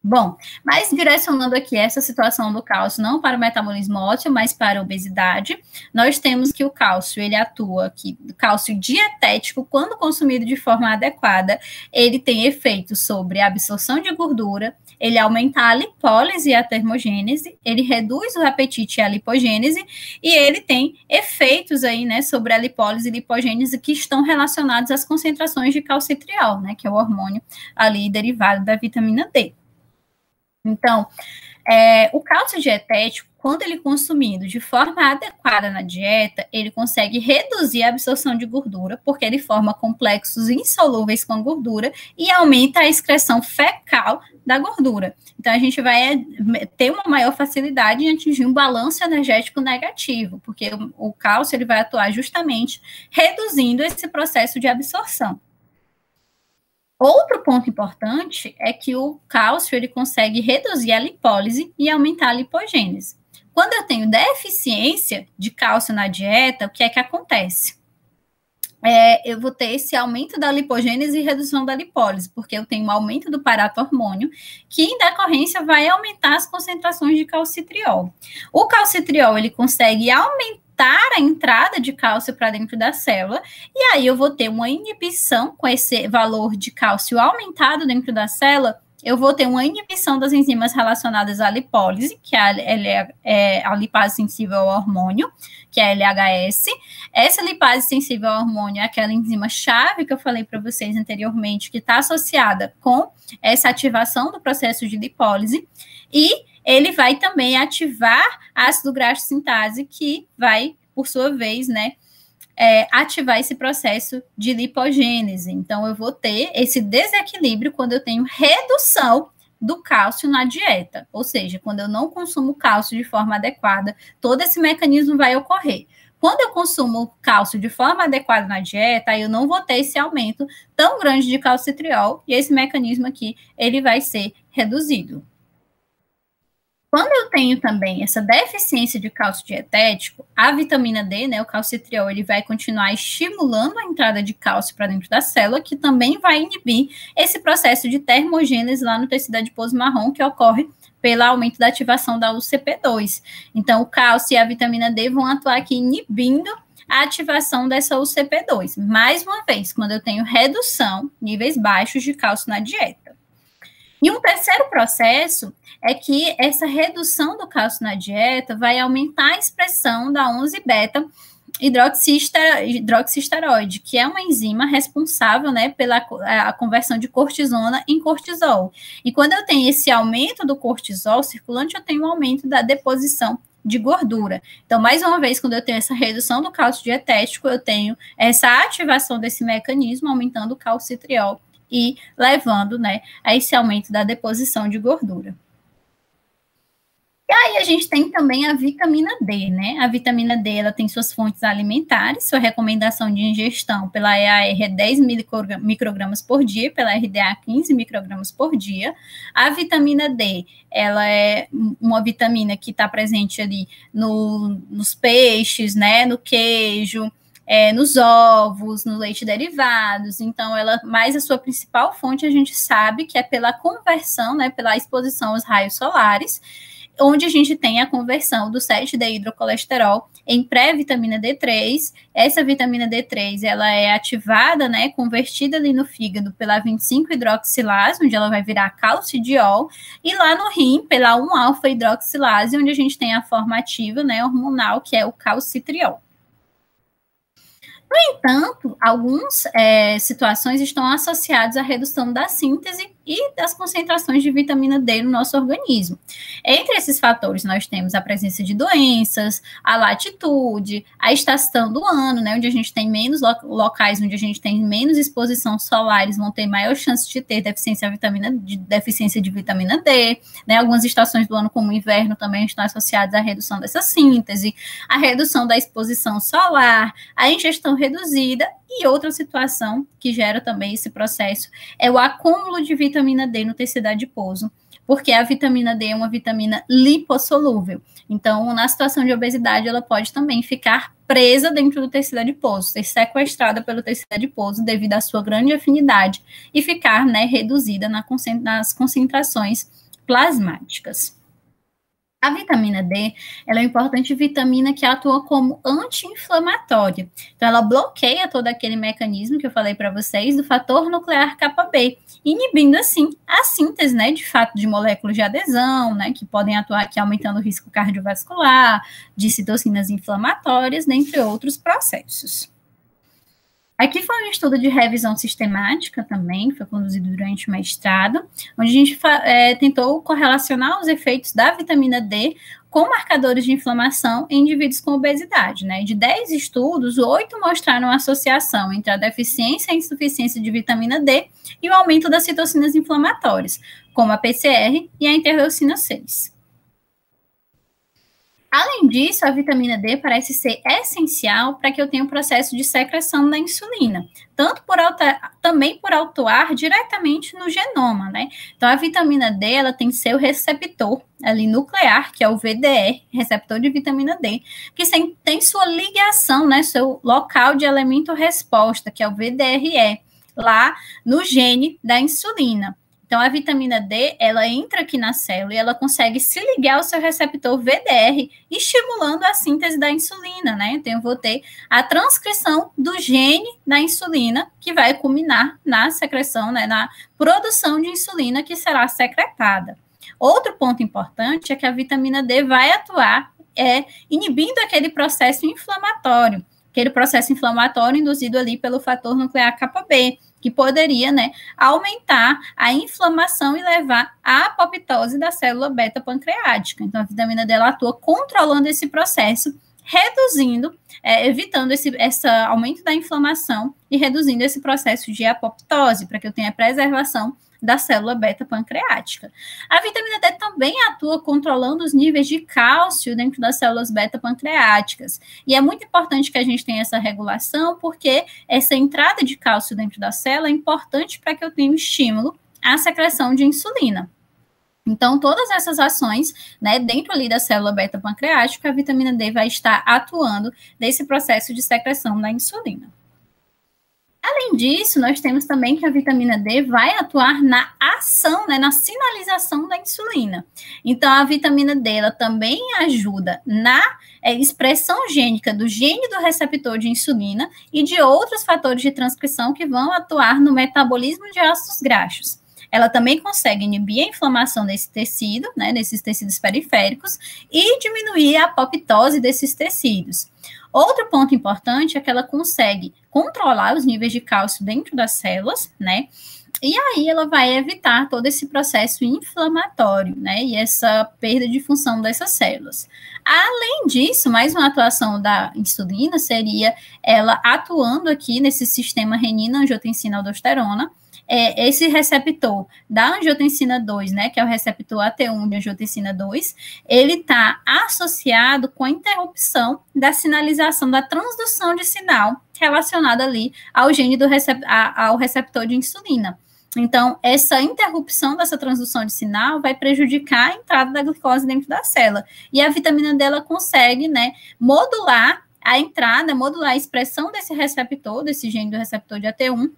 Bom, mas direcionando aqui essa situação do cálcio não para o metabolismo ósseo, mas para a obesidade, nós temos que o cálcio, ele atua aqui, o cálcio dietético, quando consumido de forma adequada, ele tem efeitos sobre a absorção de gordura, ele aumenta a lipólise e a termogênese, ele reduz o apetite e a lipogênese, e ele tem efeitos aí, né, sobre a lipólise e lipogênese que estão relacionados às concentrações de calcitriol, né, que é o hormônio ali derivado da vitamina D. Então, o cálcio dietético, quando ele consumido de forma adequada na dieta, ele consegue reduzir a absorção de gordura, porque ele forma complexos insolúveis com a gordura e aumenta a excreção fecal da gordura. Então, a gente vai ter uma maior facilidade em atingir um balanço energético negativo, porque o cálcio ele vai atuar justamente reduzindo esse processo de absorção. Outro ponto importante é que o cálcio ele consegue reduzir a lipólise e aumentar a lipogênese. Quando eu tenho deficiência de cálcio na dieta, o que é que acontece? Eu vou ter esse aumento da lipogênese e redução da lipólise, porque eu tenho um aumento do paratormônio, que em decorrência vai aumentar as concentrações de calcitriol. O calcitriol ele consegue aumentar a entrada de cálcio para dentro da célula, e aí eu vou ter uma inibição com esse valor de cálcio aumentado dentro da célula, eu vou ter uma inibição das enzimas relacionadas à lipólise, que é a lipase sensível ao hormônio, que é a LHS. Essa lipase sensível ao hormônio é aquela enzima-chave que eu falei para vocês anteriormente, que está associada com essa ativação do processo de lipólise, e ele vai também ativar ácido graxo sintase, que vai, por sua vez, né, ativar esse processo de lipogênese. Então, eu vou ter esse desequilíbrio quando eu tenho redução do cálcio na dieta, ou seja, quando eu não consumo cálcio de forma adequada, todo esse mecanismo vai ocorrer. Quando eu consumo cálcio de forma adequada na dieta, aí eu não vou ter esse aumento tão grande de calcitriol, e esse mecanismo aqui, ele vai ser reduzido. Quando eu tenho também essa deficiência de cálcio dietético, a vitamina D, né, o calcitriol, ele vai continuar estimulando a entrada de cálcio para dentro da célula, que também vai inibir esse processo de termogênese lá no tecido adiposo marrom, que ocorre pelo aumento da ativação da UCP2. Então, o cálcio e a vitamina D vão atuar aqui inibindo a ativação dessa UCP2. Mais uma vez, quando eu tenho redução, níveis baixos de cálcio na dieta. E um terceiro processo é que essa redução do cálcio na dieta vai aumentar a expressão da 11-beta hidroxisteroide, que é uma enzima responsável, né, pela a conversão de cortisona em cortisol. E quando eu tenho esse aumento do cortisol circulante, eu tenho um aumento da deposição de gordura. Então, mais uma vez, quando eu tenho essa redução do cálcio dietético, eu tenho essa ativação desse mecanismo, aumentando o calcitriol e levando, né, a esse aumento da deposição de gordura. E aí a gente tem também a vitamina D, né? A vitamina D, ela tem suas fontes alimentares, sua recomendação de ingestão pela EAR é 10 microgramas por dia, pela RDA 15 microgramas por dia. A vitamina D, ela é uma vitamina que está presente ali nos peixes, né? No queijo, nos ovos, no leite derivados. Então, mas a sua principal fonte a gente sabe que é pela conversão, né? Pela exposição aos raios solares, onde a gente tem a conversão do 7-deidrocolesterol em pré-vitamina D3. Essa vitamina D3, ela é ativada, né, convertida ali no fígado pela 25-hidroxilase, onde ela vai virar calcidiol, e lá no rim, pela 1-alfa-hidroxilase, onde a gente tem a forma ativa, né, hormonal, que é o calcitriol. No entanto, algumas situações estão associadas à redução da síntese e das concentrações de vitamina D no nosso organismo. Entre esses fatores, nós temos a presença de doenças, a latitude, a estação do ano, né, onde a gente tem menos locais, onde a gente tem menos exposição solar, eles vão ter maior chance de ter deficiência de vitamina D, né, algumas estações do ano, como o inverno, também estão associadas à redução dessa síntese, a redução da exposição solar, a ingestão reduzida, e outra situação que gera também esse processo é o acúmulo de vitamina D no tecido adiposo, porque a vitamina D é uma vitamina lipossolúvel. Então, na situação de obesidade, ela pode também ficar presa dentro do tecido adiposo, ser sequestrada pelo tecido adiposo devido à sua grande afinidade e ficar, né, reduzida nas concentrações plasmáticas. A vitamina D, ela é uma importante vitamina que atua como anti-inflamatória. Então, ela bloqueia todo aquele mecanismo que eu falei para vocês do fator nuclear kappa-B, inibindo, assim, a síntese, né, de fato, de moléculas de adesão, né, que podem atuar aqui aumentando o risco cardiovascular, de citocinas inflamatórias, dentre outros processos. Aqui foi um estudo de revisão sistemática também, foi conduzido durante o mestrado, onde a gente tentou correlacionar os efeitos da vitamina D com marcadores de inflamação em indivíduos com obesidade, né? De 10 estudos, 8 mostraram associação entre a deficiência e a insuficiência de vitamina D e o aumento das citocinas inflamatórias, como a PCR e a interleucina 6. Além disso, a vitamina D parece ser essencial para que eu tenha o processo de secreção da insulina, também por atuar diretamente no genoma, né? Então, a vitamina D, ela tem seu receptor ali nuclear, que é o VDR, receptor de vitamina D, que tem sua ligação, né, seu local de elemento resposta, que é o VDRE, lá no gene da insulina. Então, a vitamina D, ela entra aqui na célula e ela consegue se ligar ao seu receptor VDR, estimulando a síntese da insulina, né? Então, eu vou ter a transcrição do gene da insulina, que vai culminar na secreção, né, na produção de insulina que será secretada. Outro ponto importante é que a vitamina D vai atuar inibindo aquele processo inflamatório induzido ali pelo fator nuclear kappa-B, que poderia, né, aumentar a inflamação e levar à apoptose da célula beta-pancreática. Então, a vitamina D ela atua controlando esse processo, reduzindo, evitando esse aumento da inflamação e reduzindo esse processo de apoptose, para que eu tenha preservação da célula beta-pancreática. A vitamina D também atua controlando os níveis de cálcio dentro das células beta-pancreáticas. E é muito importante que a gente tenha essa regulação, porque essa entrada de cálcio dentro da célula é importante para que eu tenha um estímulo à secreção de insulina. Então, todas essas ações, né, dentro ali da célula beta-pancreática, a vitamina D vai estar atuando nesse processo de secreção da insulina. Além disso, nós temos também que a vitamina D vai atuar na ação, né, na sinalização da insulina. Então, a vitamina D ela também ajuda na expressão gênica do gene do receptor de insulina e de outros fatores de transcrição que vão atuar no metabolismo de ácidos graxos. Ela também consegue inibir a inflamação desse tecido, né, desses tecidos periféricos, e diminuir a apoptose desses tecidos. Outro ponto importante é que ela consegue controlar os níveis de cálcio dentro das células, né? E aí ela vai evitar todo esse processo inflamatório, né? E essa perda de função dessas células. Além disso, mais uma atuação da insulina seria ela atuando aqui nesse sistema renina-angiotensina-aldosterona, esse receptor da angiotensina 2, né, que é o receptor AT1 de angiotensina 2, ele está associado com a interrupção da sinalização da transdução de sinal relacionada ali ao gene ao receptor de insulina. Então, essa interrupção dessa transdução de sinal vai prejudicar a entrada da glicose dentro da célula. E a vitamina D, ela consegue, né, modular a entrada, modular a expressão desse receptor, desse gene do receptor de AT1,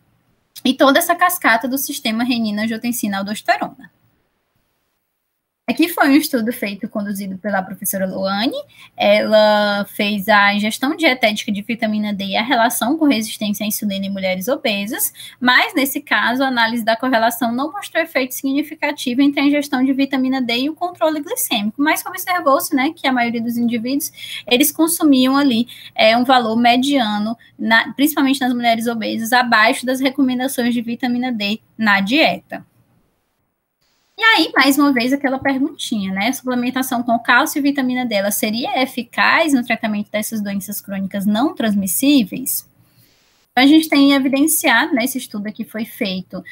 e toda essa cascata do sistema renina-angiotensina-aldosterona. Aqui foi um estudo conduzido pela professora Luane. Ela fez a ingestão dietética de vitamina D e a relação com resistência à insulina em mulheres obesas, mas, nesse caso, a análise da correlação não mostrou efeito significativo entre a ingestão de vitamina D e o controle glicêmico, mas observou-se, né, que a maioria dos indivíduos, eles consumiam ali um valor mediano, principalmente nas mulheres obesas, abaixo das recomendações de vitamina D na dieta. E aí, mais uma vez, aquela perguntinha, né? Suplementação com cálcio e vitamina D, ela seria eficaz no tratamento dessas doenças crônicas não transmissíveis? A gente tem evidenciado, né, esse estudo aqui foi feito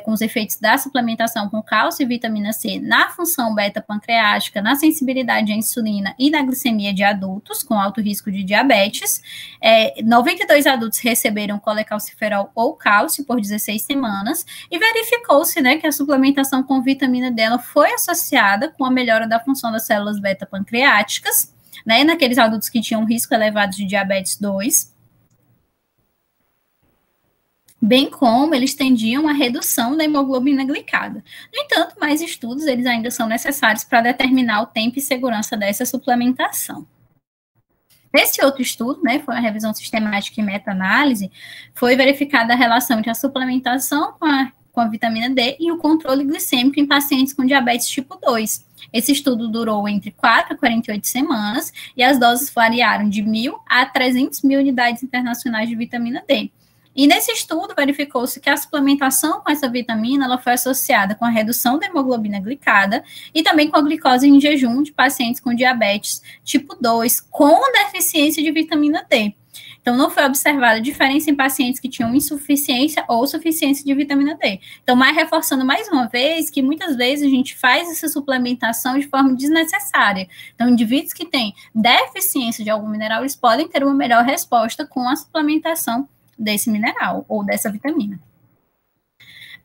com os efeitos da suplementação com cálcio e vitamina C na função beta-pancreática, na sensibilidade à insulina e na glicemia de adultos com alto risco de diabetes. 92 adultos receberam colecalciferol ou cálcio por 16 semanas e verificou-se, né, que a suplementação com vitamina D ela foi associada com a melhora da função das células beta-pancreáticas, né, naqueles adultos que tinham risco elevado de diabetes 2. bem como eles tendiam à redução da hemoglobina glicada. No entanto, mais estudos eles ainda são necessários para determinar o tempo e segurança dessa suplementação. Nesse outro estudo, né, foi uma revisão sistemática e meta-análise, foi verificada a relação entre a suplementação com a vitamina D e o controle glicêmico em pacientes com diabetes tipo 2. Esse estudo durou entre 4 a 48 semanas e as doses variaram de 1.000 a 300.000 unidades internacionais de vitamina D. E nesse estudo verificou-se que a suplementação com essa vitamina ela foi associada com a redução da hemoglobina glicada e também com a glicose em jejum de pacientes com diabetes tipo 2 com deficiência de vitamina D. Então, não foi observada diferença em pacientes que tinham insuficiência ou suficiência de vitamina D. Então, reforçando mais uma vez que muitas vezes a gente faz essa suplementação de forma desnecessária. Então, indivíduos que têm deficiência de algum mineral, eles podem ter uma melhor resposta com a suplementação desse mineral ou dessa vitamina.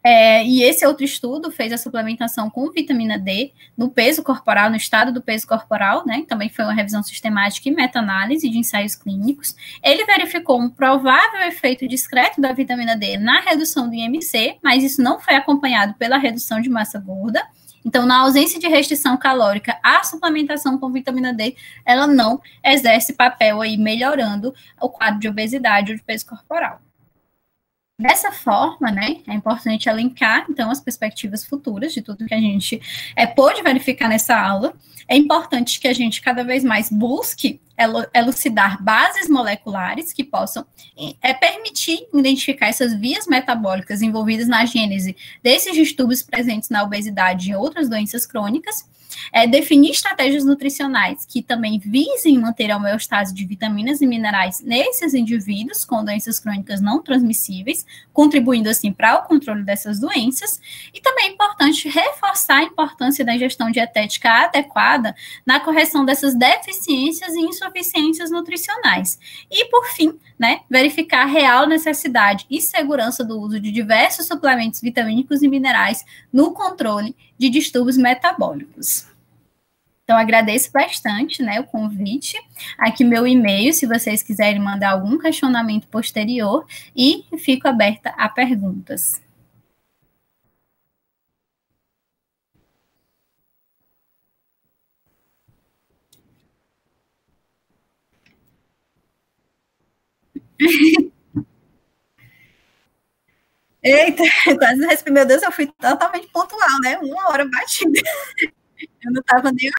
E esse outro estudo fez a suplementação com vitamina D no peso corporal, no estado do peso corporal, né? Também foi uma revisão sistemática e meta-análise de ensaios clínicos. Ele verificou um provável efeito discreto da vitamina D na redução do IMC, mas isso não foi acompanhado pela redução de massa gorda. Então, na ausência de restrição calórica, a suplementação com vitamina D, ela não exerce papel aí melhorando o quadro de obesidade ou de peso corporal. Dessa forma, né, é importante elencar, então, as perspectivas futuras de tudo que a gente pôde verificar nessa aula. É importante que a gente cada vez mais busque elucidar bases moleculares que possam permitir identificar essas vias metabólicas envolvidas na gênese desses distúrbios presentes na obesidade e em outras doenças crônicas, definir estratégias nutricionais que também visem manter a homeostase de vitaminas e minerais nesses indivíduos com doenças crônicas não transmissíveis, contribuindo assim para o controle dessas doenças, e também é importante reforçar a importância da ingestão dietética adequada na correção dessas deficiências e insuficiências nutricionais. E, por fim, né, verificar a real necessidade e segurança do uso de diversos suplementos vitamínicos e minerais no controle de distúrbios metabólicos. Então, agradeço bastante, né, o convite. Aqui meu e-mail, se vocês quiserem mandar algum questionamento posterior, e fico aberta a perguntas. Eita, quase respondi. Meu Deus, eu fui totalmente pontual, né? 1 hora batida. Eu não estava nem